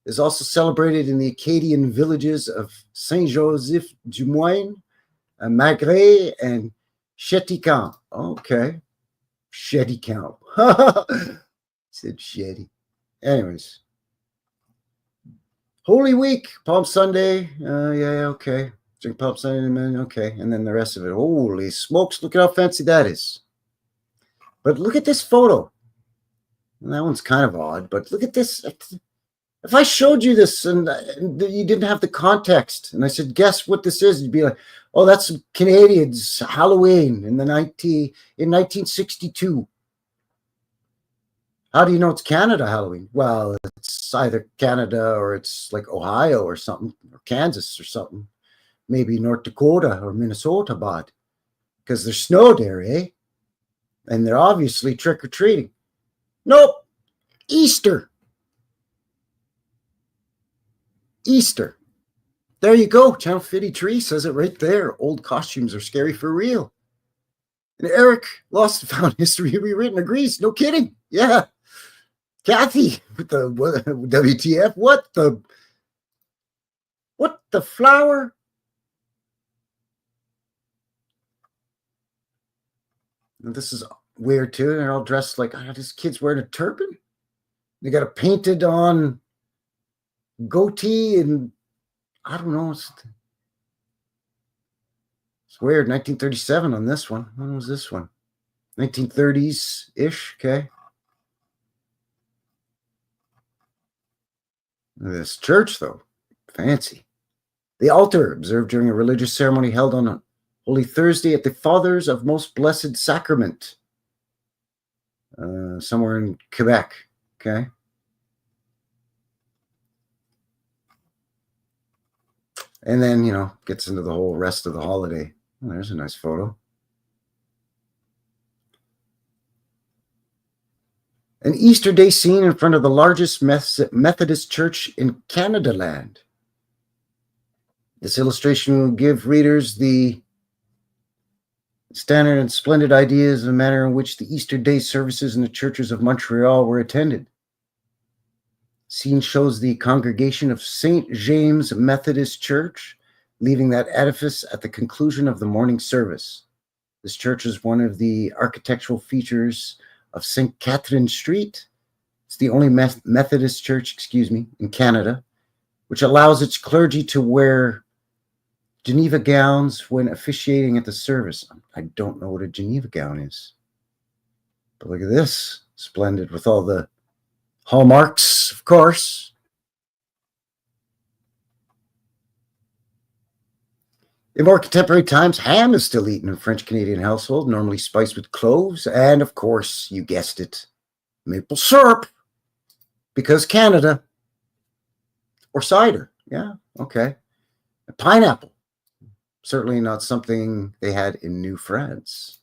is also celebrated in the Acadian villages of Saint-Joseph-du-Moine, Magret, and Chéticamp. Okay. Chéticamp. Said Shetty. Anyways. Holy Week, Palm Sunday. Yeah, okay. Drink Palm Sunday, okay. And then the rest of it. Holy smokes, look at how fancy that is. But look at this photo. And that one's kind of odd, but look at this. If I showed you this and you didn't have the context, and I said, guess what this is, you'd be like, oh, that's Canadians' Halloween in 1962. How do you know it's Canada Halloween? Well, it's either Canada or it's like Ohio or something, or Kansas or something. Maybe North Dakota or Minnesota, but because there's snow there, eh? And they're obviously trick-or-treating. Nope. Easter. Easter. There you go. Channel 53 says it right there. Old costumes are scary for real. And Eric, Lost and Found History Rewritten, agrees. No kidding. Yeah. Kathy with the WTF? What the flower? And this is weird too. They're all dressed like, this kid's wearing a turban. They got a painted on goatee and I don't know. It's weird. 1937 on this one. When was this one? 1930s-ish. Okay. This church, though, fancy. The altar, observed during a religious ceremony held on Holy Thursday at the Fathers of Most Blessed Sacrament, somewhere in Quebec. Okay. And then, gets into the whole rest of the holiday. Oh, there's a nice photo. An Easter day scene in front of the largest Methodist church in Canada Land. This illustration will give readers the standard and splendid ideas of the manner in which the Easter day services in the churches of Montreal were attended. Scene shows the congregation of St. James Methodist Church leaving that edifice at the conclusion of the morning service. This church is one of the architectural features of St. Catherine Street. It's the only Methodist church, in Canada, which allows its clergy to wear Geneva gowns when officiating at the service. I don't know what a Geneva gown is. But look at this. Splendid with all the hallmarks, of course. In more contemporary times, ham is still eaten in a French-Canadian household, normally spiced with cloves, and of course, you guessed it, maple syrup, because Canada. Or cider, yeah, okay. A pineapple, certainly not something they had in New France.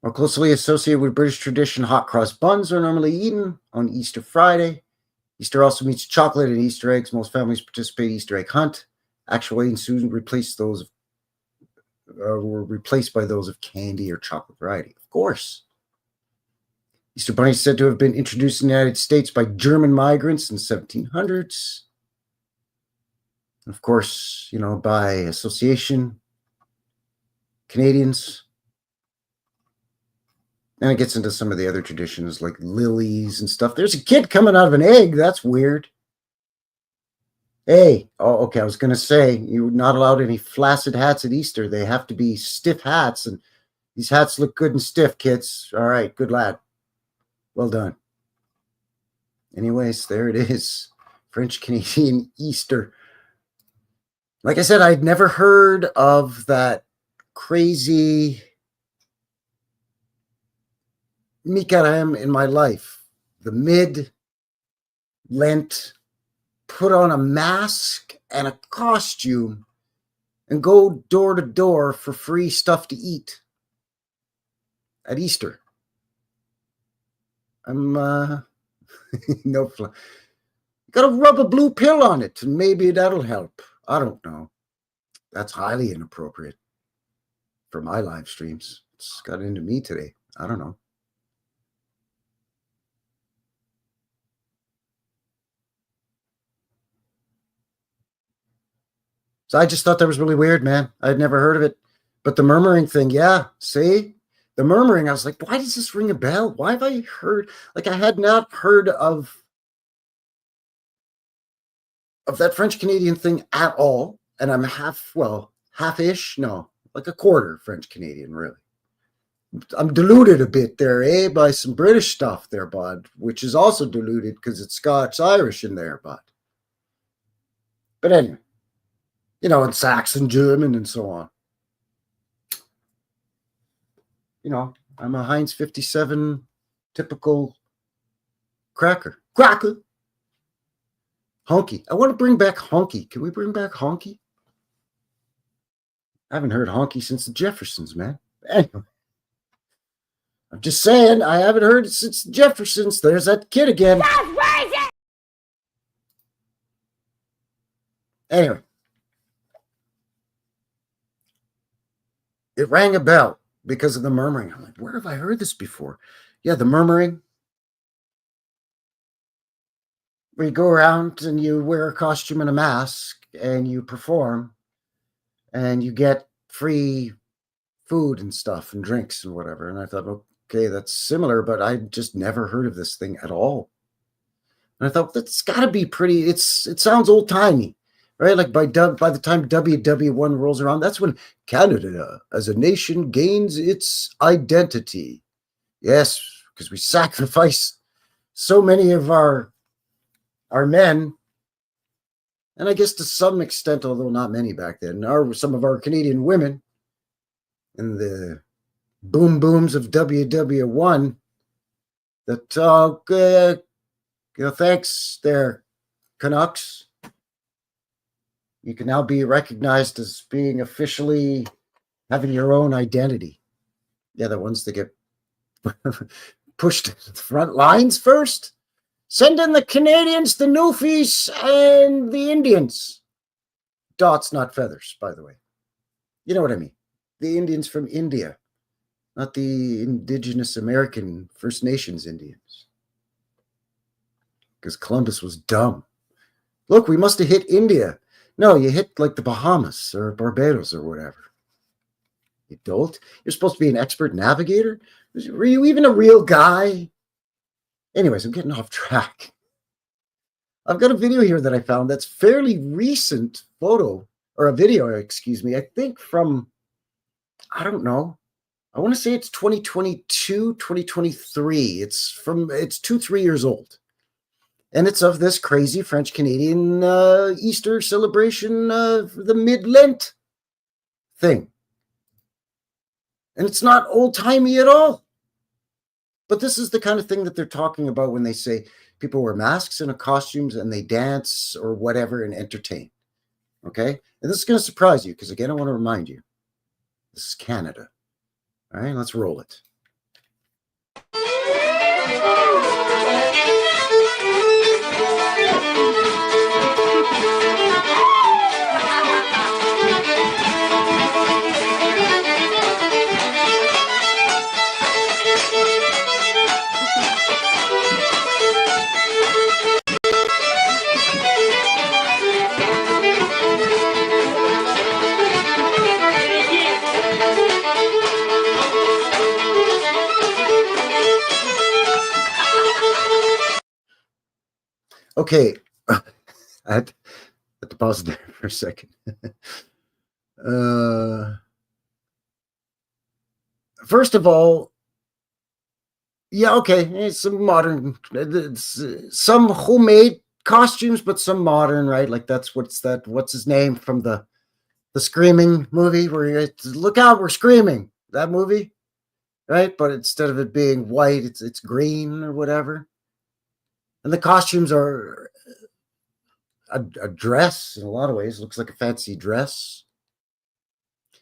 More closely associated with British tradition, hot cross buns are normally eaten on Easter Friday. Easter also means chocolate and Easter eggs. Most families participate in Easter egg hunt. actually and soon were replaced by those of candy or chocolate variety. Of course. Easter Bunny is said to have been introduced in the United States by German migrants in the 1700s. Of course, by association, Canadians. And it gets into some of the other traditions like lilies and stuff. There's a kid coming out of an egg. That's weird. Hey, okay, I was going to say, you're not allowed any flaccid hats at Easter. They have to be stiff hats, and these hats look good and stiff, kids. All right, good lad. Well done. Anyways, there it is. French-Canadian Easter. Like I said, I'd never heard of that crazy Mikaram in my life. The mid-Lent, put on a mask and a costume and go door to door for free stuff to eat at Easter. I'm no fun. Gotta rub a blue pill on it and maybe that'll help. I don't know. That's highly inappropriate for my live streams. It's got into me today. I don't know. So I just thought that was really weird, man. I'd never heard of it. But the murmuring thing, yeah, see? The murmuring, I was like, why does this ring a bell? Why have I heard? Like, I had not heard of that French-Canadian thing at all. And I'm half-ish? No, like a quarter French-Canadian, really. I'm diluted a bit there, by some British stuff there, bud, which is also diluted because it's Scots-Irish in there, bud. But anyway. And Saxon, German, and so on. I'm a Heinz 57 typical cracker. Honky. I want to bring back honky. Can we bring back honky? I haven't heard honky since the Jeffersons, man. Anyway. I'm just saying, I haven't heard it since the Jeffersons. There's that kid again. Anyway. It rang a bell because of the murmuring. I'm like, where have I heard this before? Yeah, the murmuring. Where you go around and you wear a costume and a mask and you perform and you get free food and stuff and drinks and whatever. And I thought, okay, that's similar, but I just never heard of this thing at all. And I thought, that's got to be pretty, it sounds old-timey. Right, like by the time WW1 rolls around, that's when Canada, as a nation, gains its identity. Yes, because we sacrifice so many of our men, and I guess to some extent, although not many back then, some of our Canadian women in the booms of WW1. That thanks there, Canucks. You can now be recognized as being officially having your own identity. Yeah, the ones that get pushed to the front lines first. Send in the Canadians, the Newfies, and the Indians. Dots, not feathers, by the way. You know what I mean. The Indians from India, not the indigenous American First Nations Indians. Because Columbus was dumb. Look, we must have hit India. No, you hit like the Bahamas or Barbados or whatever. You dolt. You're supposed to be an expert navigator? Were you even a real guy? Anyways, I'm getting off track. I've got a video here that I found that's fairly recent video, I think from, I don't know. I want to say it's 2022, 2023. It's 2-3 years old. And it's of this crazy French-Canadian Easter celebration, the mid-Lent thing. And it's not old-timey at all. But this is the kind of thing that they're talking about when they say people wear masks and costumes and they dance or whatever and entertain. Okay? And this is going to surprise you because, again, I want to remind you, this is Canada. All right, let's roll it. Okay. I had to pause there for a second. First of all, yeah, okay, it's some modern, some homemade costumes, but some modern, right? Like what's his name from the Screaming movie where look out, we're screaming, that movie, right? But instead of it being white, it's green or whatever. And the costumes are a dress in a lot of ways. It looks like a fancy dress.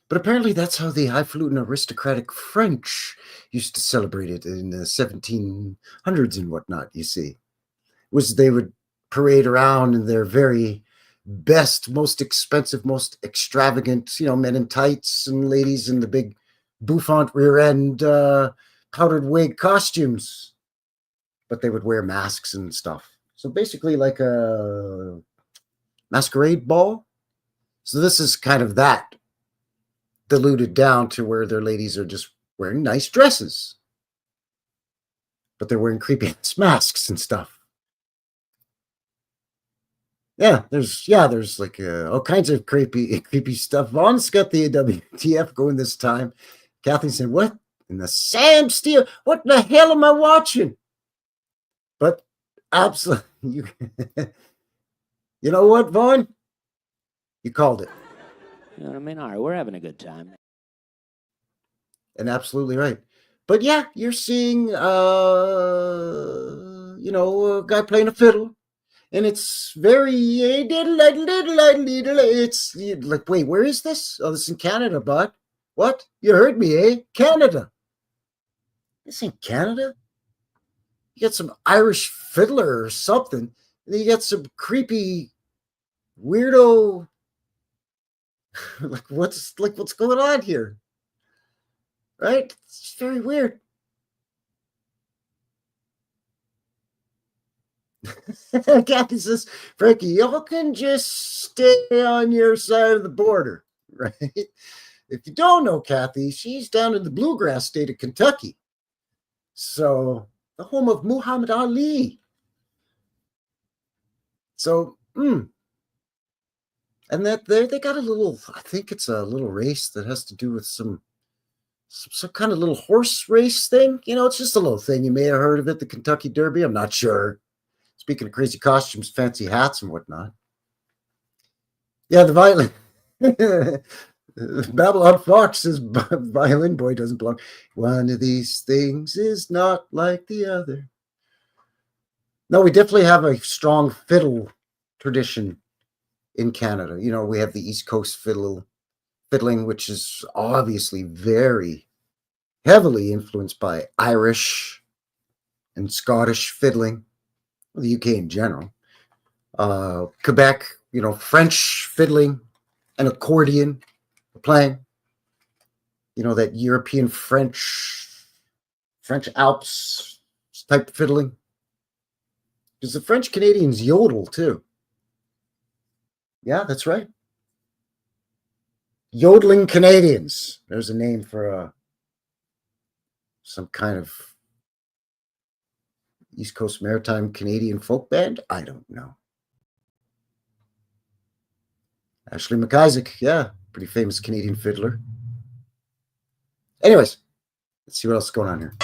But apparently that's how the highfalutin aristocratic French used to celebrate it in the 1700s and whatnot, you see. Was they would parade around in their very best, most expensive, most extravagant, men in tights and ladies in the big bouffant rear end powdered wig costumes. But they would wear masks and stuff. So basically like a masquerade ball. So this is kind of that, diluted down to where their ladies are just wearing nice dresses. But they're wearing creepy masks and stuff. Yeah, there's like all kinds of creepy stuff. Vaughn's got the WTF going this time. Kathy said, "What in the Sam Steele? What the hell am I watching?" But absolutely, you know what, Vaughn? You called it. You know what I mean? All right, we're having a good time. And absolutely right. But yeah, you're seeing, a guy playing a fiddle. And it's very, it's like, wait, where is this? Oh, this is in Canada, bud. What? You heard me, eh? Canada. This ain't Canada. You got some Irish fiddler or something. And then you got some creepy, weirdo. What's going on here? Right? It's very weird. Kathy says, Frankie, y'all can just stay on your side of the border, right? If you don't know Kathy, she's down in the bluegrass state of Kentucky. So, the home of Muhammad Ali. So, and that they got a little, I think it's a little race that has to do with some kind of little horse race thing. It's just a little thing. You may have heard of it, the Kentucky Derby. I'm not sure. Speaking of crazy costumes, fancy hats and whatnot. Yeah, the violin. Babylon Fox says violin boy doesn't belong. One of these things is not like the other. No, we definitely have a strong fiddle tradition in Canada. We have the East Coast fiddling, which is obviously very heavily influenced by Irish and Scottish fiddling, the UK in general. Quebec, French fiddling and accordion playing. That European French Alps type fiddling. Because the French Canadians yodel too. Yeah, that's right. Yodeling Canadians. There's a name for some kind of East Coast Maritime Canadian folk band? I don't know. Ashley McIsaac, yeah, pretty famous Canadian fiddler. Anyways, let's see what else is going on here.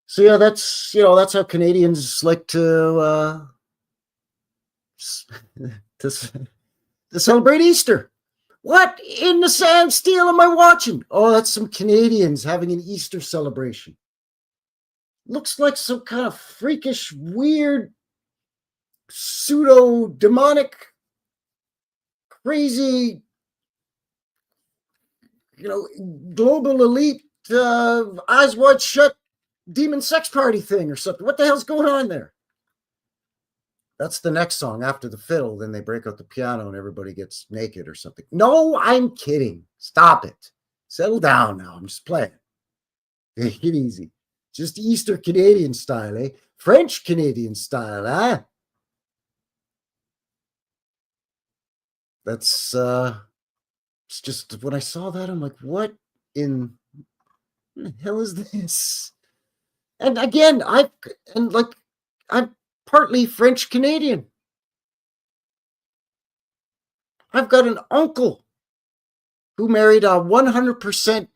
So yeah, that's how Canadians like to celebrate Easter. What in the Sam Steele am I watching? Oh, that's some Canadians having an Easter celebration. Looks like some kind of freakish, weird, pseudo-demonic, crazy, global elite, eyes wide shut, demon sex party thing or something. What the hell's going on there? That's the next song after the fiddle. Then they break out the piano and everybody gets naked or something. No, I'm kidding. Stop it. Settle down now. I'm just playing. Take it easy. Just Easter Canadian style, eh? French Canadian style, huh? That's it's just when I saw that, I'm like, what in the hell is this? And again, I'm partly French Canadian. I've got an uncle who married a 100%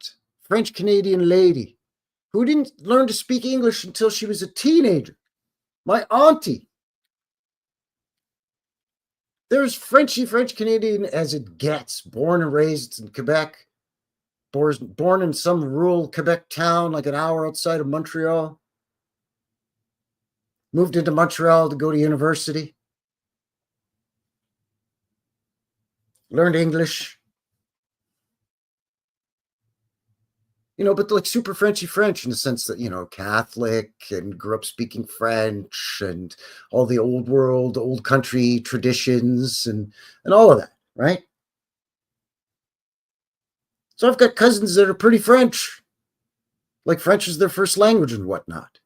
French Canadian lady who didn't learn to speak English until she was a teenager. My auntie. They're as Frenchy French Canadian as it gets. Born and raised in Quebec. Born in some rural Quebec town, like an hour outside of Montreal. Moved into Montreal to go to university. Learned English. But like super Frenchy French in the sense that, Catholic and grew up speaking French and all the old world, old country traditions and all of that, right? So I've got cousins that are pretty French, like French is their first language and whatnot.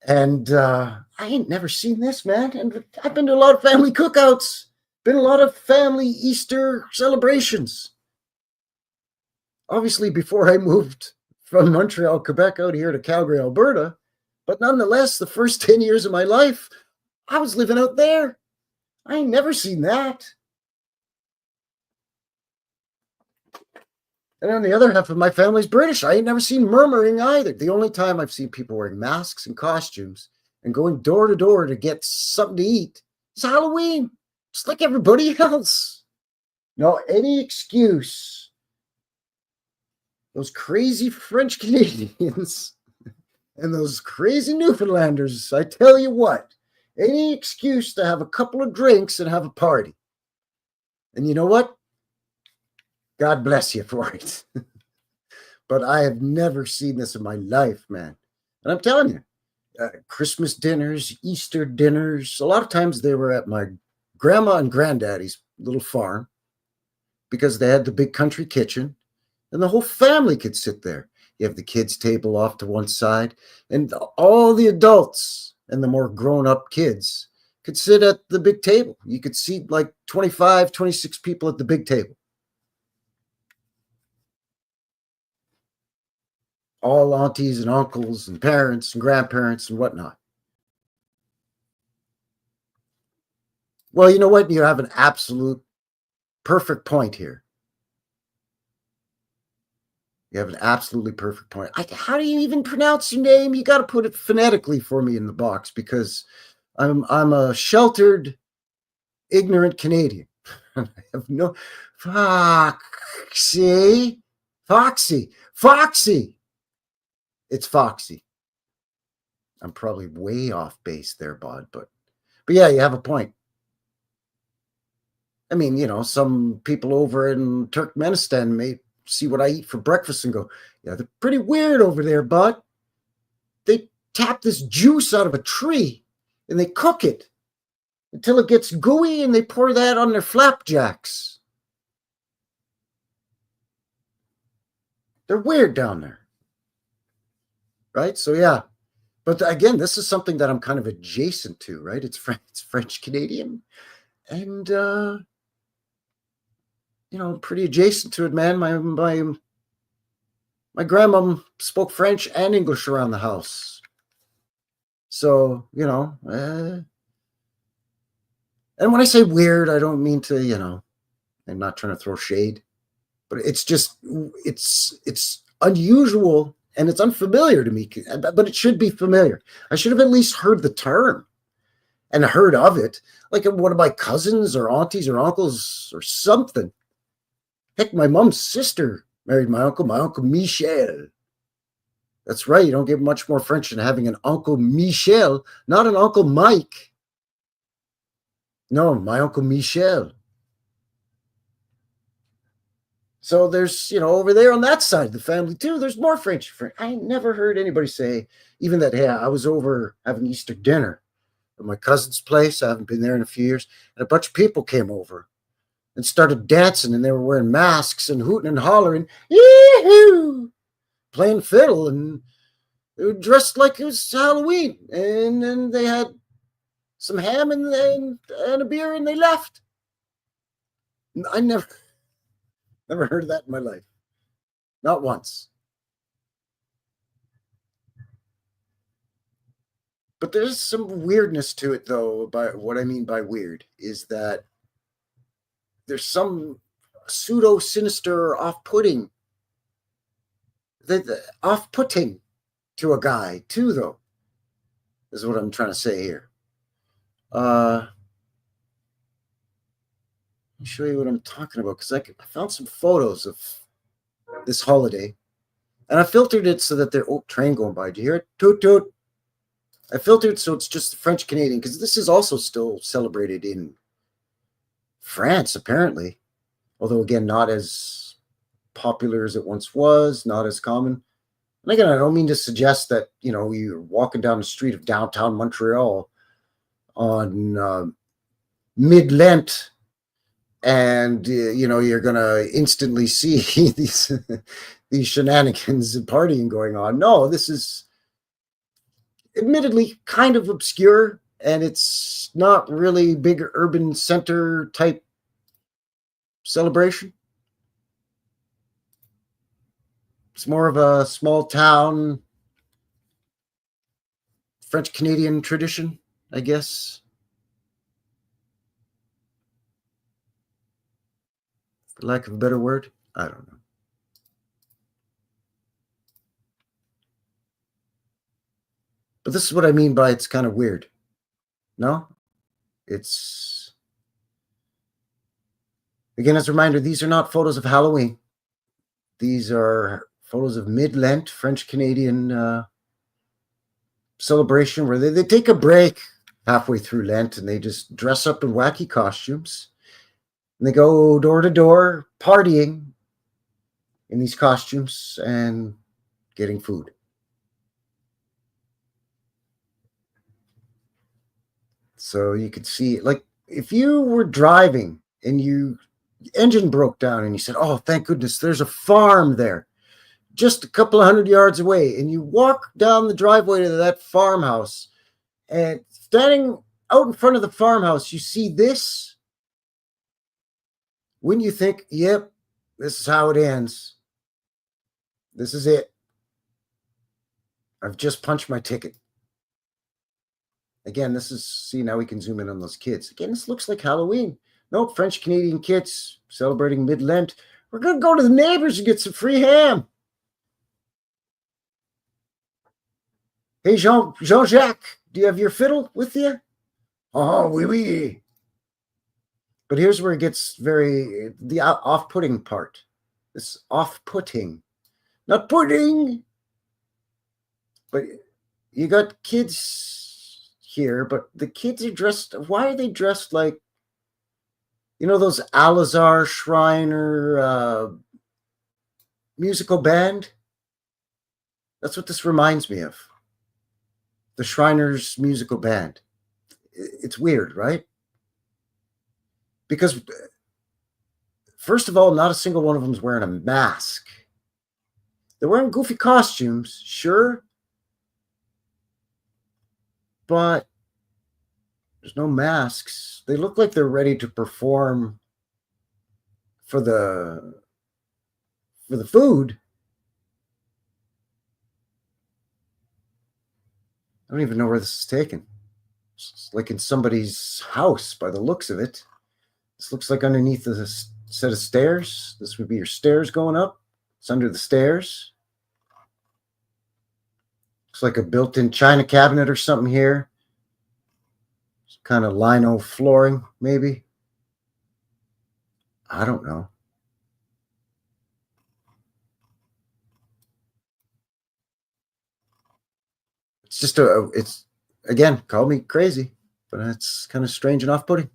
And I ain't never seen this, man. And I've been to a lot of family cookouts, been a lot of family Easter celebrations. Obviously, before I moved from Montreal, Quebec, out here to Calgary, Alberta. But nonetheless, the first 10 years of my life, I was living out there. I ain't never seen that. And then the other half of my family's British. I ain't never seen murmuring either. The only time I've seen people wearing masks and costumes and going door to door to get something to eat is Halloween, just like everybody else. No, any excuse. Those crazy French Canadians and those crazy Newfoundlanders, I tell you what, any excuse to have a couple of drinks and have a party. And you know what? God bless you for it. But I have never seen this in my life, man. And I'm telling you, Christmas dinners, Easter dinners, a lot of times they were at my grandma and granddaddy's little farm because they had the big country kitchen. And the whole family could sit there. You have the kids' table off to one side, and all the adults and the more grown-up kids could sit at the big table. You could seat like 25, 26 people at the big table. All aunties and uncles and parents and grandparents and whatnot. Well, you know what? You have an absolute perfect point here. You have an absolutely perfect point. How do you even pronounce your name? You got to put it phonetically for me in the box because I'm a sheltered, ignorant Canadian. I have no Foxy. It's Foxy. I'm probably way off base there, Bod, but yeah, you have a point. I mean, some people over in Turkmenistan may see what I eat for breakfast and go, yeah, they're pretty weird over there, bud. They tap this juice out of a tree and they cook it until it gets gooey and they pour that on their flapjacks. They're weird down there. Right? So, yeah. But again, this is something that I'm kind of adjacent to, right? It's French Canadian. And, pretty adjacent to it, man. My grandma spoke French and English around the house. So, and when I say weird, I don't mean to, I'm not trying to throw shade, but it's just, it's unusual and it's unfamiliar to me, but it should be familiar. I should have at least heard the term and heard of it. Like one of my cousins or aunties or uncles or something. Heck, my mom's sister married my Uncle Michel. That's right. You don't get much more French than having an Uncle Michel, not an Uncle Mike. No, my Uncle Michel. So there's, over there on that side of the family too, there's more French. I never heard anybody say even that, hey, I was over having Easter dinner at my cousin's place. I haven't been there in a few years. And a bunch of people came over and started dancing, and they were wearing masks and hooting and hollering, yee-hoo, playing fiddle and They were dressed like it was Halloween, and then they had some ham and a beer, and they left. I never heard of that in my life, not once. But there's some weirdness to it, though. By what I mean by weird is that there's some pseudo sinister off-putting to a guy too, though, is what I'm trying to say here. Let me show you what I'm talking about, because I found some photos of this holiday, and I filtered it so that there. Oh, train going by. Do you hear it? Toot toot. I filtered so it's just the French Canadian, because this is also still celebrated in France, apparently. Although, again, not as popular as it once was, not as common. And again, I don't mean to suggest that, you're walking down the street of downtown Montreal on mid-Lent and, you're going to instantly see these shenanigans and partying going on. No, this is admittedly kind of obscure, and it's not really big urban center type celebration. It's more of a small town French Canadian tradition, I guess. For lack of a better word, I don't know. But this is what I mean by it's kind of weird. No? It's, again, as a reminder, these are not photos of Halloween. These are photos of mid-Lent French Canadian celebration where they take a break halfway through Lent and they just dress up in wacky costumes. And they go door to door partying in these costumes and getting food. So you could see, like, if you were driving and your engine broke down and you said, oh, thank goodness, there's a farm there just a couple of 100 yards away, and you walk down the driveway to that farmhouse, and standing out in front of the farmhouse, you see this, wouldn't you think, yep, this is how it ends? This is it. I've just punched my ticket. Again, this is, see, now we can zoom in on those kids. Again, this looks like Halloween. Nope, French Canadian kids celebrating mid-Lent. We're going to go to the neighbors and get some free ham. Hey, Jean-Jacques, do you have your fiddle with you? Oh, oui, oui. But here's where it gets the off-putting part. This off-putting. Not pudding. But you got kids here, but the kids are dressed, why are they dressed like, those Alazar Shriner musical band? That's what this reminds me of. The Shriners musical band. It's weird, right? Because, first of all, not a single one of them is wearing a mask. They're wearing goofy costumes, sure. But there's no masks. They look like they're ready to perform for the food. I don't even know where this is taken. It's like in somebody's house by the looks of it. This looks like underneath a set of stairs. This would be your stairs going up. It's under the stairs. Looks like a built-in china cabinet or something here. Some kind of lino flooring, maybe. I don't know. It's just it's, again, call me crazy, but it's kind of strange and off-putting.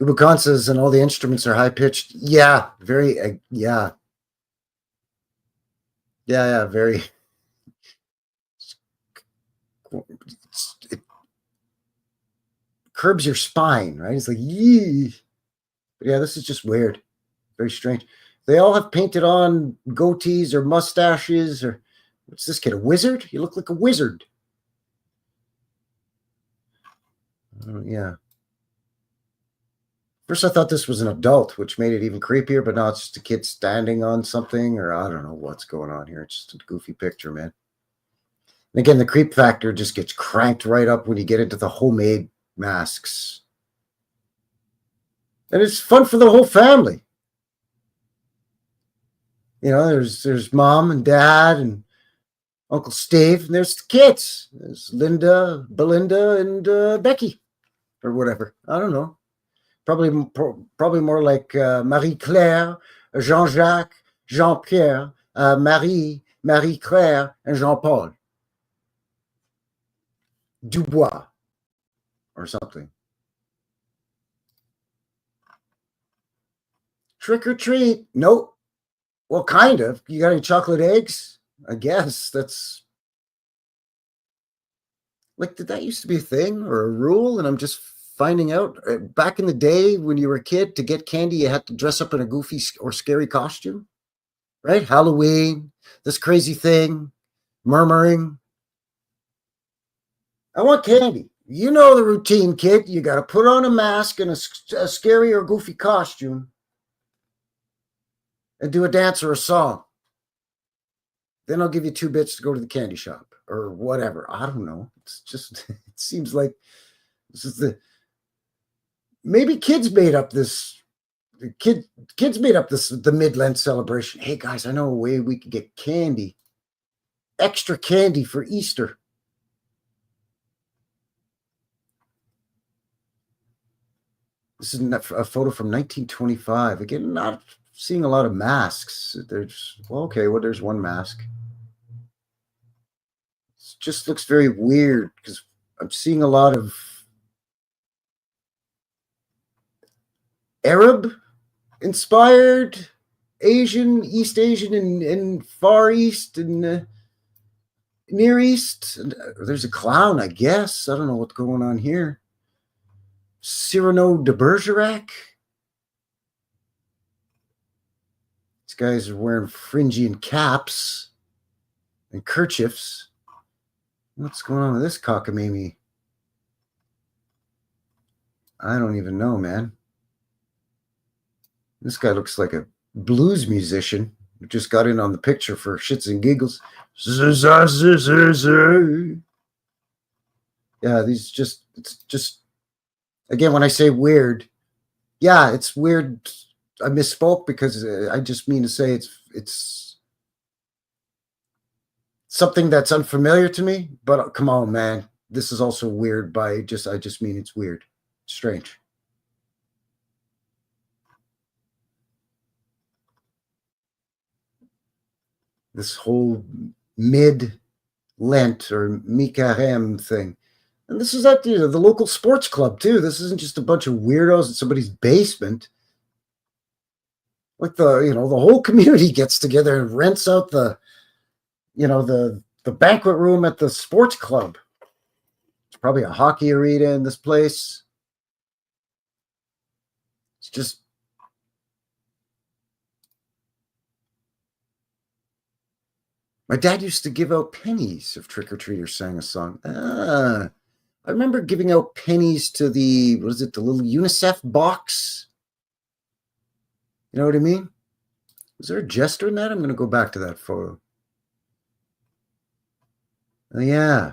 Ubukan says, and all the instruments are high-pitched. Yeah, very, yeah. Yeah, very. It curbs your spine, right? It's like, yee. But yeah, this is just weird. Very strange. They all have painted on goatees or mustaches or what's this kid, a wizard? You look like a wizard. Yeah. First, I thought this was an adult, which made it even creepier, but now it's just a kid standing on something, or I don't know what's going on here. It's just a goofy picture, man. And again, the creep factor just gets cranked right up when you get into the homemade masks. And it's fun for the whole family. You know, there's mom and dad and Uncle Steve, and there's the kids. There's Linda, Belinda, and Becky, or whatever. I don't know. Probably more like Marie-Claire, Jean-Jacques, Jean-Pierre, Marie-Claire, and Jean-Paul. Dubois, or something. Trick or treat. Nope. Well, kind of. You got any chocolate eggs? I guess that's like, did that used to be a thing or a rule? And I'm just finding out. Back in the day when you were a kid, to get candy, you had to dress up in a goofy or scary costume, right? Halloween, this crazy thing, murmuring. I want candy. You know the routine, kid. You got to put on a mask and a scary or goofy costume and do a dance or a song. Then I'll give you 2 bits to go to the candy shop or whatever. I don't know. It's just, it seems like this is maybe kids made up this. Kids made up the mid-Lent celebration. Hey guys, I know a way we could get candy, extra candy for Easter. This is a photo from 1925. Again, not seeing a lot of masks. There's there's one mask. It just looks very weird because I'm seeing a lot of Arab inspired, Asian, East Asian, and Far East and Near East. And there's a clown, I guess. I don't know what's going on here. Cyrano de Bergerac. These guys are wearing Phrygian caps and kerchiefs. What's going on with this cockamamie? I don't even know, man. This guy looks like a blues musician who just got in on the picture for shits and giggles. Yeah, it's just, again, when I say weird, yeah, it's weird. I misspoke because I just mean to say it's something that's unfamiliar to me. But come on, man, this is also weird. I just mean it's weird, strange. This whole mid-Lent or mi-carême thing. And this is at the local sports club, too. This isn't just a bunch of weirdos in somebody's basement. Like the whole community gets together and rents out the banquet room at the sports club. It's probably a hockey arena in this place. It's just, my dad used to give out pennies if trick-or-treaters sang a song. I remember giving out pennies to the little UNICEF box? You know what I mean? Was there a jester in that? I'm going to go back to that photo. Oh, yeah.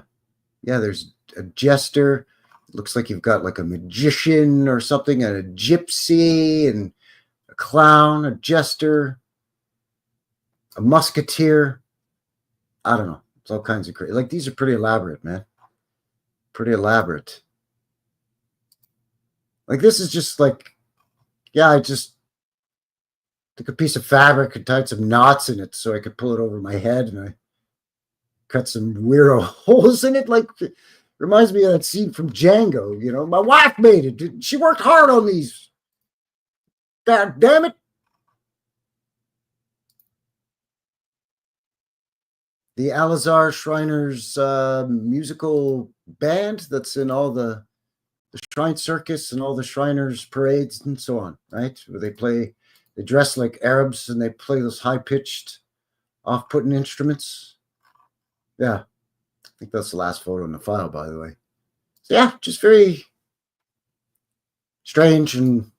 Yeah, there's a jester. It looks like you've got like a magician or something, and a gypsy, and a clown, a jester, a musketeer. I don't know. It's all kinds of crazy. Like, these are pretty elaborate, man. Pretty elaborate. Like, this is just like, yeah, I just took a piece of fabric and tied some knots in it so I could pull it over my head, and I cut some weirdo holes in it. Like, it reminds me of that scene from Django. You know, my wife made it. She worked hard on these. God damn it. The Alizar Shriners musical band that's in all the Shrine Circus and all the Shriners parades and so on, right? Where they play They dress like Arabs and they play those high-pitched, off-putting instruments. Yeah, I think that's the last photo in the file, by the way. So yeah, just very strange and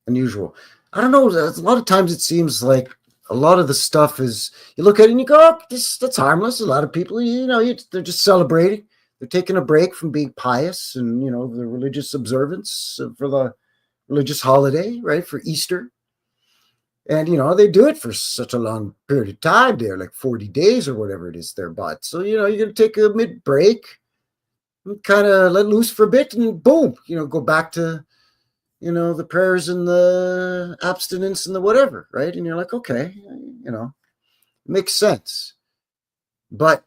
unusual. I don't know. A lot of times it seems like a lot of the stuff is, you look at it and you go, oh, that's harmless. A lot of people, they're just celebrating. They're taking a break from being pious and, the religious observance for the religious holiday, right? For Easter. And, they do it for such a long period of time there, like 40 days or whatever it is their butt. So, you're going to take a mid-break and kind of let loose for a bit and boom, go back to, the prayers and the abstinence and the whatever, right? And you're like, okay, it makes sense. But,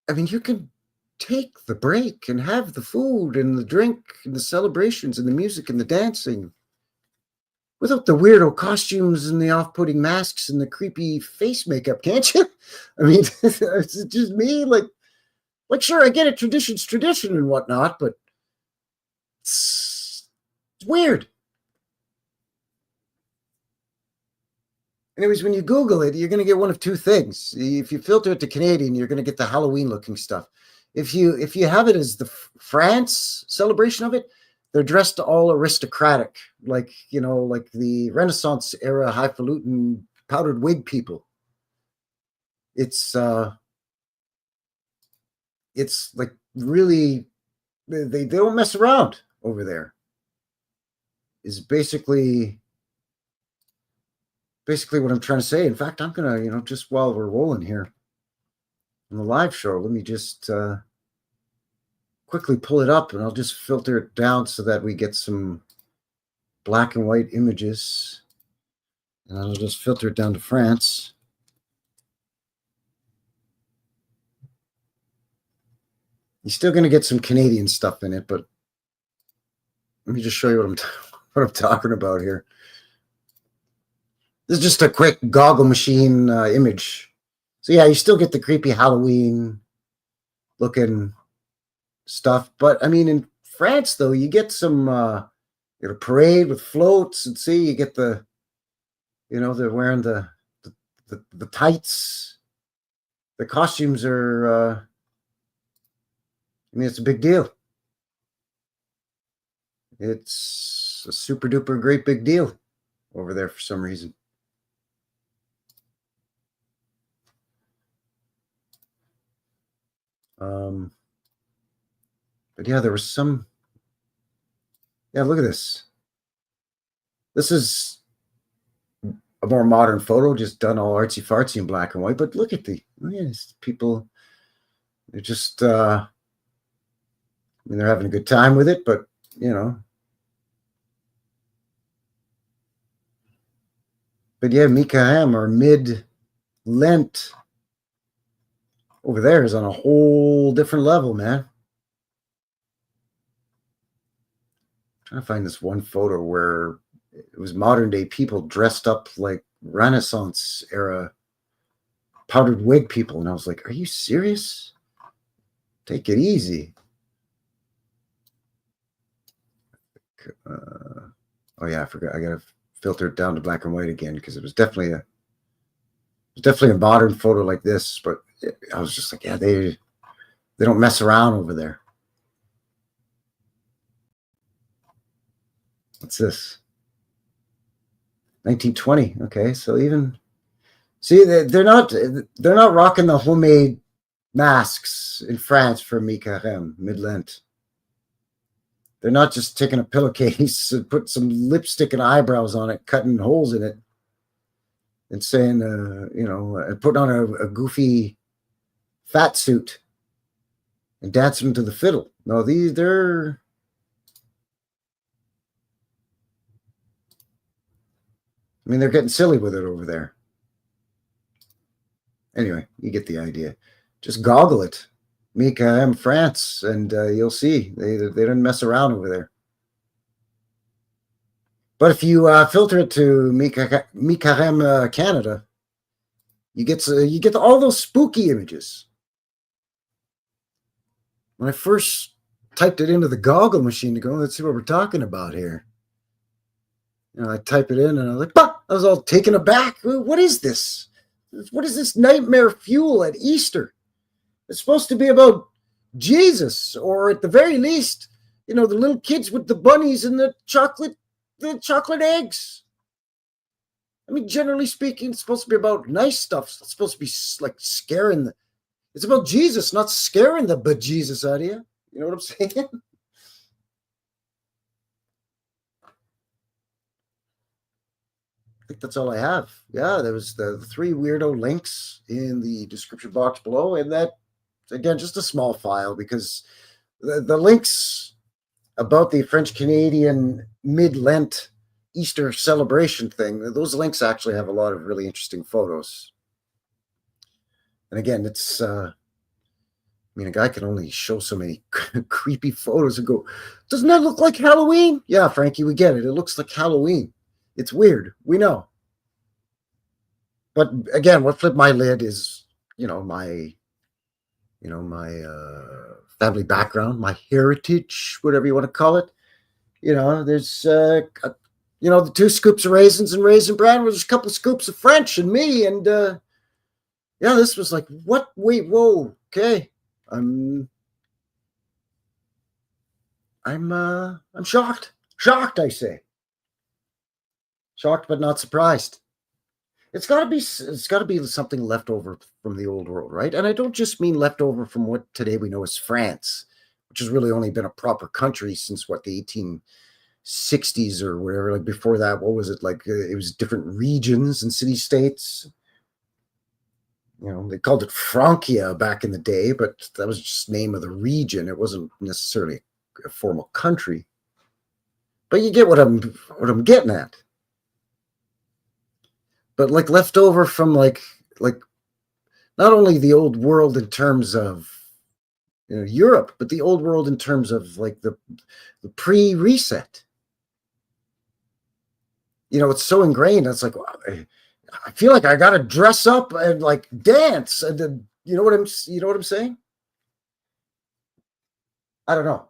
I mean, you can take the break and have the food and the drink and the celebrations and the music and the dancing without the weirdo costumes and the off-putting masks and the creepy face makeup, can't you? I mean, it's just me, like sure, I get it, tradition's tradition and whatnot, but it's weird. Anyways, when you Google it, you're going to get one of two things. If you filter it to Canadian, you're going to get the Halloween-looking stuff. If you have it as the France celebration of it, they're dressed all aristocratic, like the Renaissance era highfalutin powdered wig people. It's like really, they don't mess around over there. Is basically what I'm trying to say. In fact, I'm gonna, just while we're rolling here on the live show, let me just quickly pull it up and I'll just filter it down so that we get some black and white images. And I'll just filter it down to France. You're still going to get some Canadian stuff in it, but let me just show you what I'm talking about here. This is just a quick goggle machine image. So yeah, you still get the creepy Halloween looking stuff, but I mean, in France though, you get some parade with floats, and see, you get the, they're wearing the tights. The costumes are, I mean, it's a big deal. It's a super duper great big deal over there for some reason. But yeah, there was some. Yeah, look at this. This is a more modern photo, just done all artsy fartsy in black and white. But look at these people. They're just, I mean, they're having a good time with it, but But yeah, Mikahem or mid-Lent over there is on a whole different level, man. Trying to find this one photo where it was modern day people dressed up like Renaissance era powdered wig people. And I was like, are you serious? Take it easy. Oh yeah, I forgot. I got to filter it down to black and white again because it was definitely a modern photo like this. But I was just like, yeah, they don't mess around over there. What's this? 1920. Okay, so even see, they're not rocking the homemade masks in France for Mikahem mid-Lent. They're not just taking a pillowcase and put some lipstick and eyebrows on it, cutting holes in it, and saying, and putting on a goofy fat suit and dancing to the fiddle. No, they're. I mean, they're getting silly with it over there. Anyway, you get the idea. Just goggle it. Mikahem, France, and you'll see they don't mess around over there. But if you filter it to Mikahem, Canada, you get all those spooky images. When I first typed it into the goggle machine to go, let's see what we're talking about here. I type it in and I'm like, bah! I was all taken aback. What is this? What is this nightmare fuel at Easter? It's supposed to be about Jesus, or at the very least, the little kids with the bunnies and the chocolate eggs. I mean, generally speaking, it's supposed to be about nice stuff. It's supposed to be like scaring. It's about Jesus, not scaring the bejesus out of you. You know what I'm saying? I think that's all I have. Yeah, there was the 3 weirdo links in the description box below, and that, again, just a small file, because the links about the French-Canadian mid-Lent Easter celebration thing, those links actually have a lot of really interesting photos. And again, it's, a guy can only show so many creepy photos and go, doesn't that look like Halloween? Yeah, Frankie, we get it. It looks like Halloween. It's weird. We know. But again, what flipped my lid is, my family background, my heritage, whatever you want to call it. There's, the 2 scoops of raisins and raisin bran, there's a couple of scoops of French and me. And, this was like, what? Wait, whoa. Okay. I'm shocked. Shocked, I say. Shocked, but not surprised. It's got to be something left over from the old world, right? And I don't just mean left over from what today we know as France, which has really only been a proper country since the 1860s or whatever. Like before that, what was it like? It was different regions and city-states. They called it Francia back in the day, but that was just the name of the region. It wasn't necessarily a formal country. But you get what I'm getting at. But like left over from like not only the old world in terms of Europe, but the old world in terms of like the pre-reset. It's so ingrained. It's like, I feel like I gotta dress up and like dance, and then you know what I'm saying? I don't know.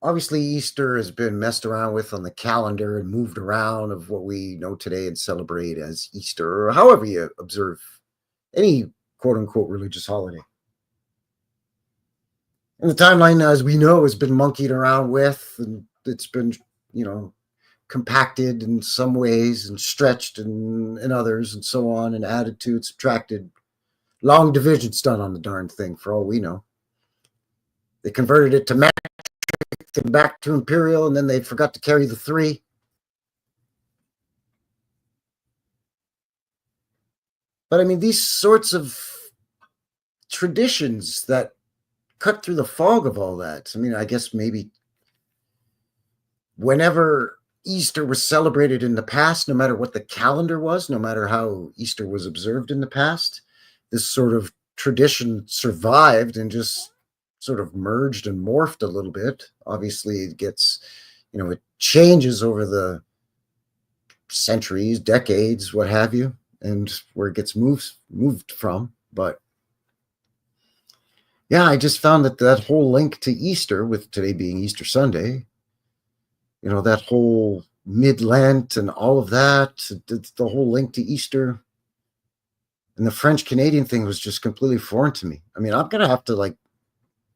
Obviously, Easter has been messed around with on the calendar and moved around of what we know today and celebrate as Easter, or however you observe any quote-unquote religious holiday. And the timeline, as we know, has been monkeyed around with, and it's been, compacted in some ways and stretched in others and so on, and added to, subtracted. Long divisions done on the darn thing, for all we know. They converted it to metric, then back to imperial, and then they forgot to carry the 3. But I mean, these sorts of traditions that cut through the fog of all that. I mean, I guess maybe whenever Easter was celebrated in the past, no matter what the calendar was, no matter how Easter was observed in the past, this sort of tradition survived and just sort of merged and morphed a little bit. Obviously, it gets, it changes over the centuries, decades, what have you, and where it gets moved from. But yeah, I just found that whole link to Easter, with today being Easter Sunday, that whole mid-Lent and all of that, the whole link to Easter and the French-Canadian thing was just completely foreign to me. I mean, I'm going to have to like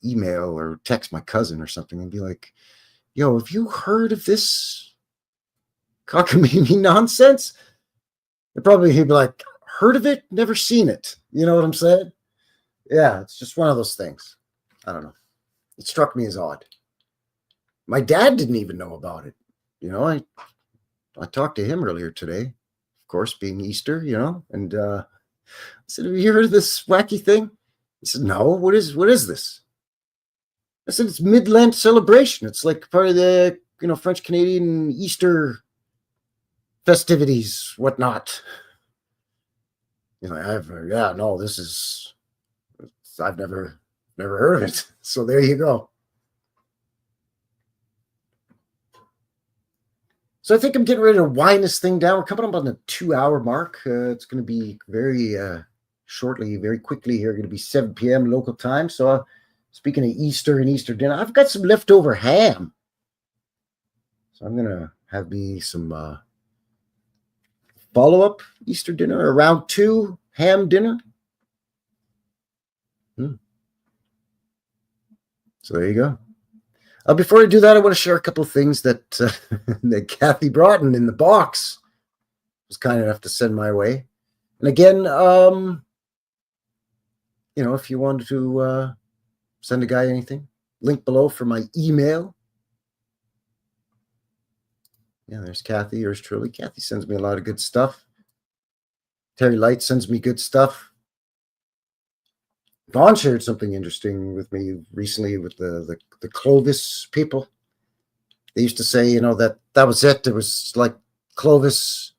email or text my cousin or something and be like, yo, have you heard of this cockamamie nonsense? And probably he'd be like, heard of it? Never seen it. You know what I'm saying? Yeah, it's just one of those things. I don't know. It struck me as odd. My dad didn't even know about it. I talked to him earlier today, of course, being Easter, and I said, have you heard of this wacky thing? He said, no, what is this? I said, it's mid-Lent celebration. It's like part of the, French-Canadian Easter festivities, whatnot. I've never heard of it. So there you go. So I think I'm getting ready to wind this thing down. We're coming up on the 2-hour mark. It's going to be very shortly, very quickly here. Going to be 7 p.m. local time. So speaking of Easter and Easter dinner, I've got some leftover ham. So I'm going to have me some follow-up Easter dinner, or round 2 ham dinner. So there you go. Before I do that, I want to share a couple of things that that Kathy Broughton in the box was kind enough to send my way. And again, if you wanted to send a guy anything, link below for my email. Yeah, there's Kathy, yours truly. Kathy sends me a lot of good stuff. Terry Light sends me good stuff. Vaughn shared something interesting with me recently with the Clovis people. They used to say, that was it. It was like Clovis,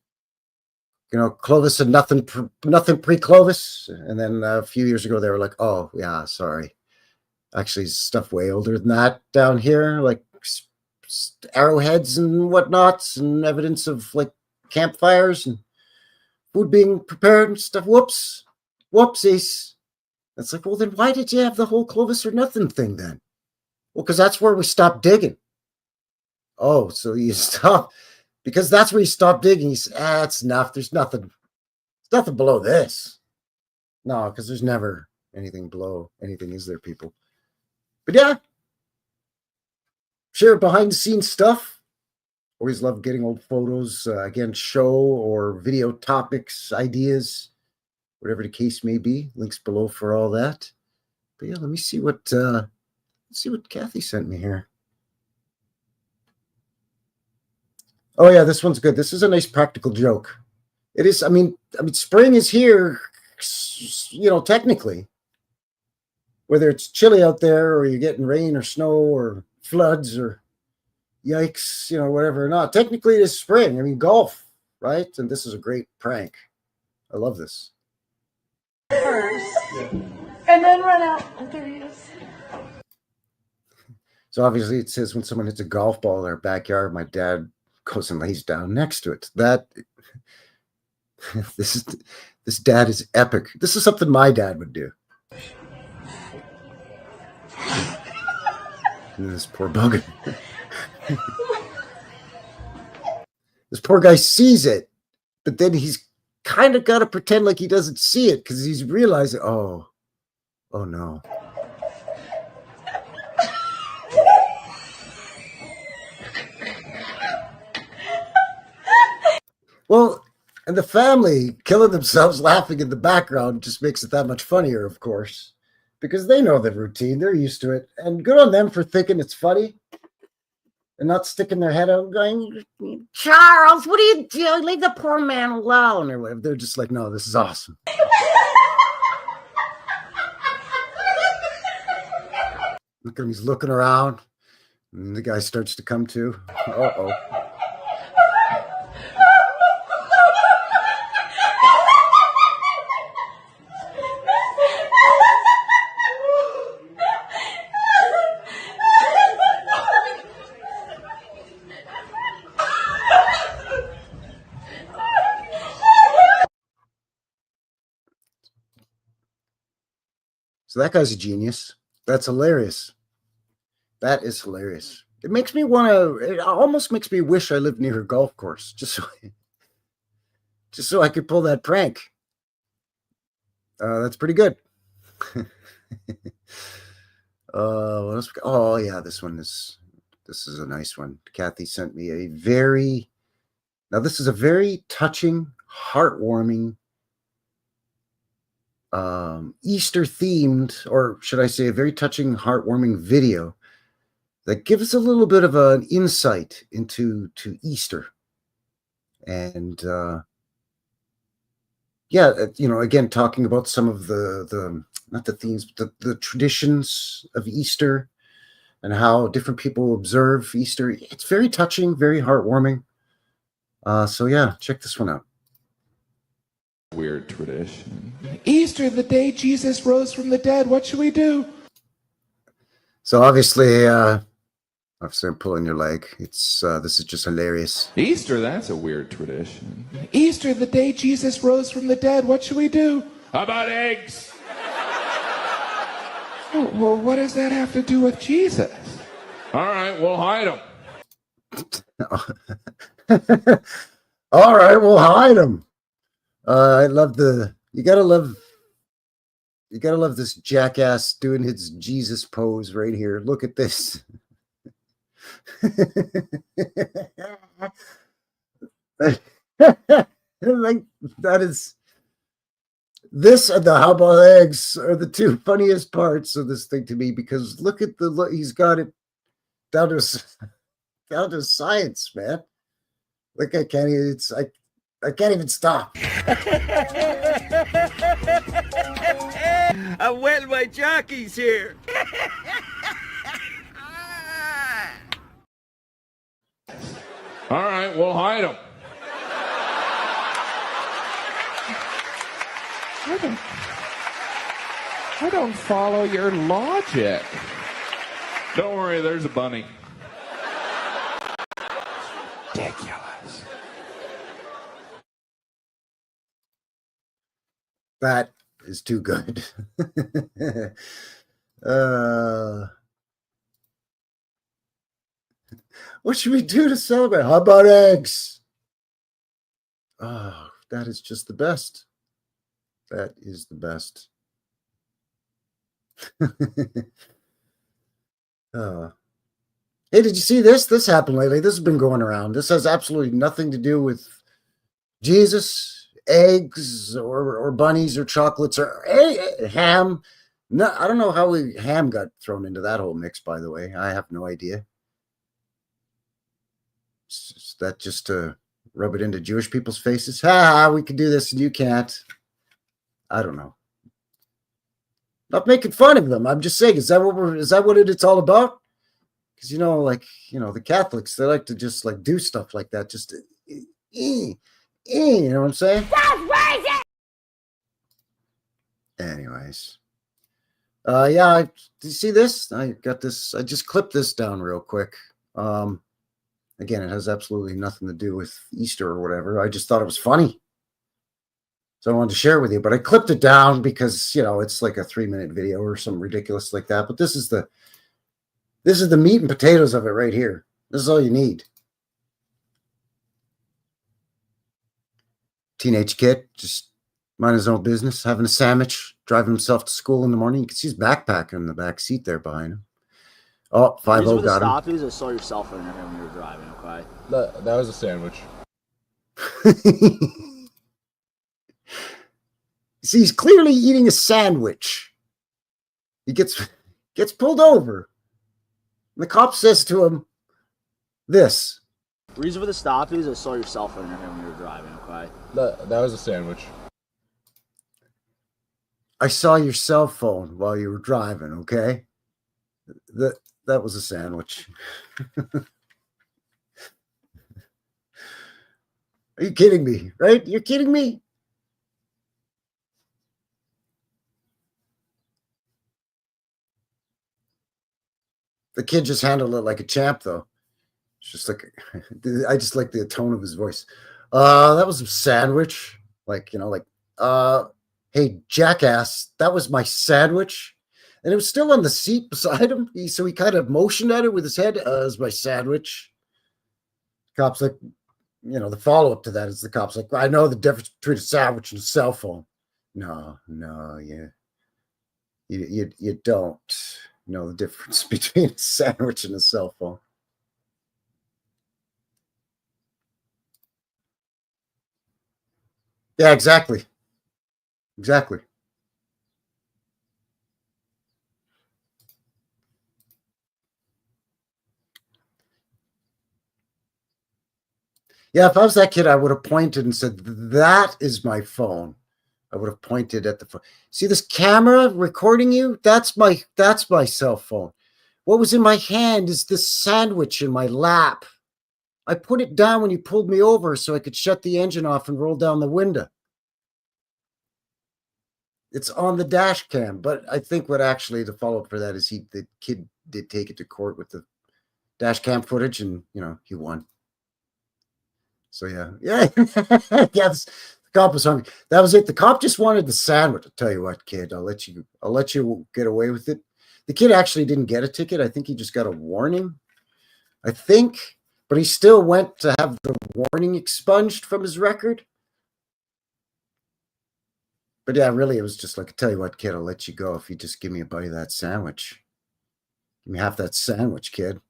Clovis had nothing pre-Clovis. And then a few years ago, they were like, oh, yeah, sorry. Actually, stuff way older than that down here, like arrowheads and whatnots and evidence of like campfires and food being prepared and stuff. Whoopsies. It's like, well, then why did you have the whole Clovis or nothing thing then? Well, because that's where we stopped digging. Oh, so you stop, because that's where you stop digging. You say, it's enough. There's nothing below this. No, because there's never anything below anything, is there, people? But yeah, share behind the scenes stuff. Always love getting old photos, again, show or video topics, ideas, whatever the case may be. Links below for all that. But yeah, let me see what Kathy sent me here. Oh yeah, this one's good. This is a nice practical joke. It is. I mean, spring is here. Technically, whether it's chilly out there or you're getting rain or snow or floods or yikes, whatever or not. Technically, it is spring. I mean, golf, right? And this is a great prank. I love this. First, and then run out and threes. So obviously, it says when someone hits a golf ball in their backyard, my dad goes and lays down next to it. This dad is epic. This is something my dad would do. This poor bugger. This poor guy sees it, but then he's kind of got to pretend like he doesn't see it because he's realizing, oh no. Well, and the family killing themselves laughing in the background just makes it that much funnier, of course, because they know the routine. They're used to it. And good on them for thinking it's funny and not sticking their head out going, Charles, what are you doing? Leave the poor man alone, or whatever. They're just like, no, this is awesome. Look at him, he's looking around, and the guy starts to come to. Uh-oh. So that guy's a genius. That's hilarious. That is hilarious. It makes me it almost makes me wish I lived near a golf course, just so I could pull that prank. That's pretty good. What else? Oh yeah, this is a nice one. Kathy sent me this is a very touching, heartwarming, Easter themed, or should I say a very touching, heartwarming video that gives a little bit of an insight into Easter. And again, talking about some of the not the themes, but the traditions of Easter and how different people observe Easter. It's very touching, very heartwarming. So yeah, check this one out. Weird tradition. Easter, the day Jesus rose from the dead. What should we do? So obviously I'm pulling your leg. This is just hilarious. Easter, that's a weird tradition. Easter, the day Jesus rose from the dead. What should we do? How about eggs? Oh, well, what does that have to do with Jesus? All right, we'll hide them. All right, we'll hide him. I love you gotta love this jackass doing his Jesus pose right here. Look at this. Like, that is this and the how about eggs are the two funniest parts of this thing to me, because look at the look, he's got it down to science, man. Like I can't even I can't even stop. I wet my jockeys here. All right, we'll hide him. I don't follow your logic. Don't worry, there's a bunny. Ridiculous. That is too good. What should we do to celebrate? How about eggs? Oh, that is just the best. That is the best. Hey, did you see this? This happened lately. This has been going around. This has absolutely nothing to do with Jesus, eggs, or bunnies, or chocolates, or ham. No, I don't know how ham got thrown into that whole mix, by the way. I have no idea. Is that just to rub it into Jewish people's faces? We can do this and you can't. I don't know. Not making fun of them. I'm just saying, is that what it's all about? Because the Catholics, they like to just like do stuff like that, just you know what I'm saying? That's crazy! Anyways. Yeah, do you see this? I got this, I just clipped this down real quick. Again, it has absolutely nothing to do with Easter or whatever. I just thought it was funny. So I wanted to share with you, but I clipped it down because, it's like a 3-minute video or something ridiculous like that. But this is the meat and potatoes of it right here. This is all you need. Teenage kid, just minding his own business, having a sandwich, driving himself to school in the morning. You can see his backpack in the back seat there behind him. Oh, 5-0 got him. Stop is I saw your cell phone in here when you were driving, okay? That was a sandwich. See, he's clearly eating a sandwich. He gets pulled over. And the cop says to him, this. Reason for the stop is I saw your cell phone in here when you were driving, okay? That was a sandwich. I saw your cell phone while you were driving, okay? That was a sandwich. Are you kidding me, right? You're kidding me? The kid just handled it like a champ, though. It's just like, I just like the tone of his voice. That was a sandwich. Hey, jackass, that was my sandwich. And it was still on the seat beside him. So he kind of motioned at it with his head. As my sandwich. Cop's like, the follow-up to that is the cop's like, I know the difference between a sandwich and a cell phone. No, you don't know the difference between a sandwich and a cell phone. Yeah, exactly. Exactly. Yeah, if I was that kid, I would have pointed and said, that is my phone. I would have pointed at the phone. See this camera recording you? That's my cell phone. What was in my hand is this sandwich in my lap. I put it down when you pulled me over so I could shut the engine off and roll down the window. It's on the dash cam, but I think what actually the follow-up for that is the kid did take it to court with the dash cam footage, and he won. So yeah. Yes, the cop was hungry. That was it. The cop just wanted the sandwich. I'll tell you what, kid, I'll let you get away with it. The kid actually didn't get a ticket. I think he just got a warning. I think but he still went to have the warning expunged from his record. But yeah, really, it was just like, I tell you what, kid, I'll let you go if you just give me a bite of that sandwich. Give me half that sandwich, kid.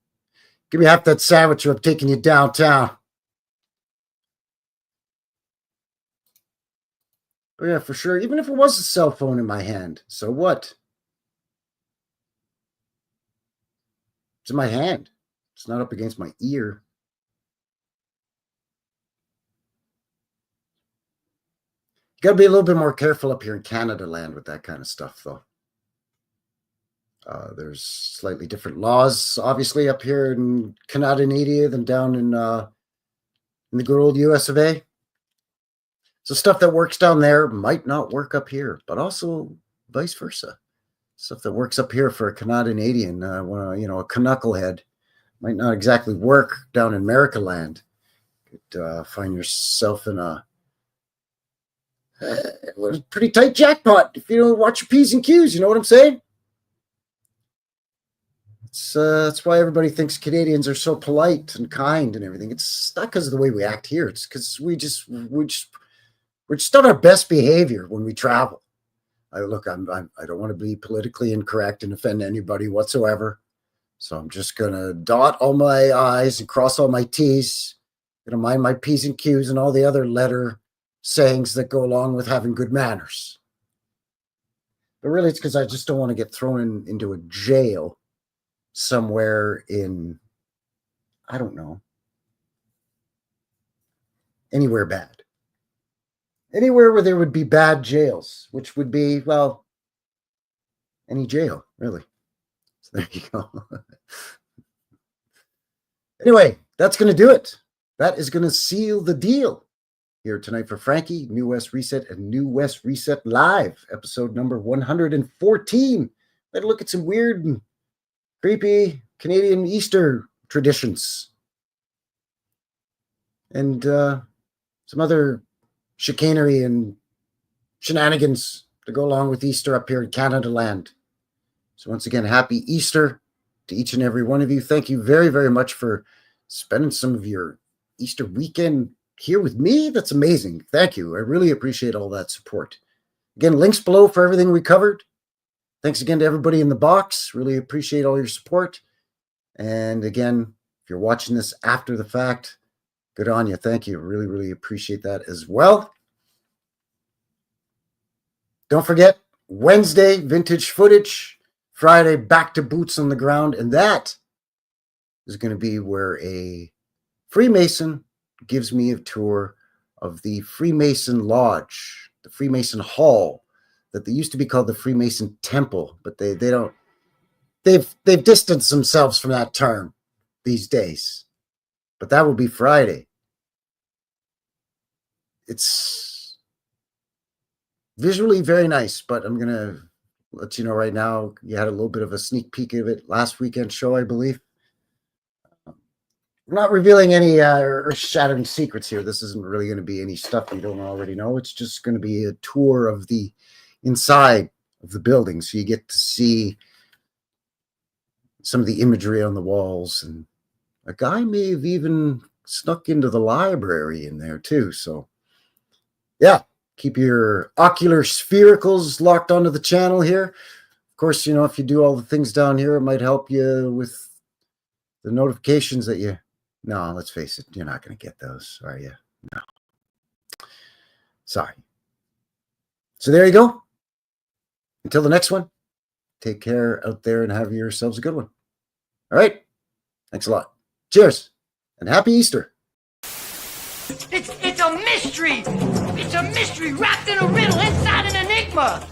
Give me half that sandwich or I'm taking you downtown. Oh yeah, for sure. Even if it was a cell phone in my hand, so what? It's in my hand. It's not up against my ear. You got to be a little bit more careful up here in Canada land with that kind of stuff, though. There's slightly different laws, obviously, up here in Canada than down in the good old US of A. So stuff that works down there might not work up here, but also vice versa. Stuff that works up here for a Canadian, a knucklehead, might not exactly work down in America land. You could find yourself in a pretty tight jackpot if you don't watch your P's and Q's. You know what I'm saying? That's why everybody thinks Canadians are so polite and kind and everything. It's not because of the way we act here. It's because we're just on our best behavior when we travel. I don't want to be politically incorrect and offend anybody whatsoever. So I'm just going to dot all my I's and cross all my T's. I'm going to mind my P's and Q's and all the other letter sayings that go along with having good manners. But really, it's because I just don't want to get thrown into a jail somewhere in, I don't know, anywhere bad. Anywhere where there would be bad jails, which would be, well, any jail, really. So there you go. Anyway, that's going to do it. That is going to seal the deal here tonight for Frankie, New West Reset, and New West Reset Live, episode number 114. Let's look at some weird and creepy Canadian Easter traditions. And some other chicanery and shenanigans to go along with Easter up here in Canada land. So once again, happy Easter to each and every one of you. Thank you very, very much for spending some of your Easter weekend here with me. That's amazing. Thank you. I really appreciate all that support. Again, links below for everything we covered. Thanks again to everybody in the box. Really appreciate all your support. And again, if you're watching this after the fact, good on you. Thank you. Really, really appreciate that as well. Don't forget, Wednesday, vintage footage. Friday, back to boots on the ground. And that is going to be where a Freemason gives me a tour of the Freemason Lodge, the Freemason Hall, that they used to be called the Freemason Temple, but they've distanced themselves from that term these days. But that will be Friday. It's visually very nice, but I'm going to let you know right now, you had a little bit of a sneak peek of it last weekend show, I believe. I'm not revealing any earth-shattering secrets here. This isn't really going to be any stuff you don't already know. It's just going to be a tour of the inside of the building, so you get to see some of the imagery on the walls, and a guy may have even snuck into the library in there too. So yeah, keep your ocular sphericals locked onto the channel here. Of course, if you do all the things down here, it might help you with the notifications that you, no, let's face it, you're not going to get those, are you? No. Sorry. So there you go. Until the next one, take care out there and have yourselves a good one. All right. Thanks a lot. Cheers and happy Easter. It's a mystery. It's a mystery wrapped in a riddle inside an enigma.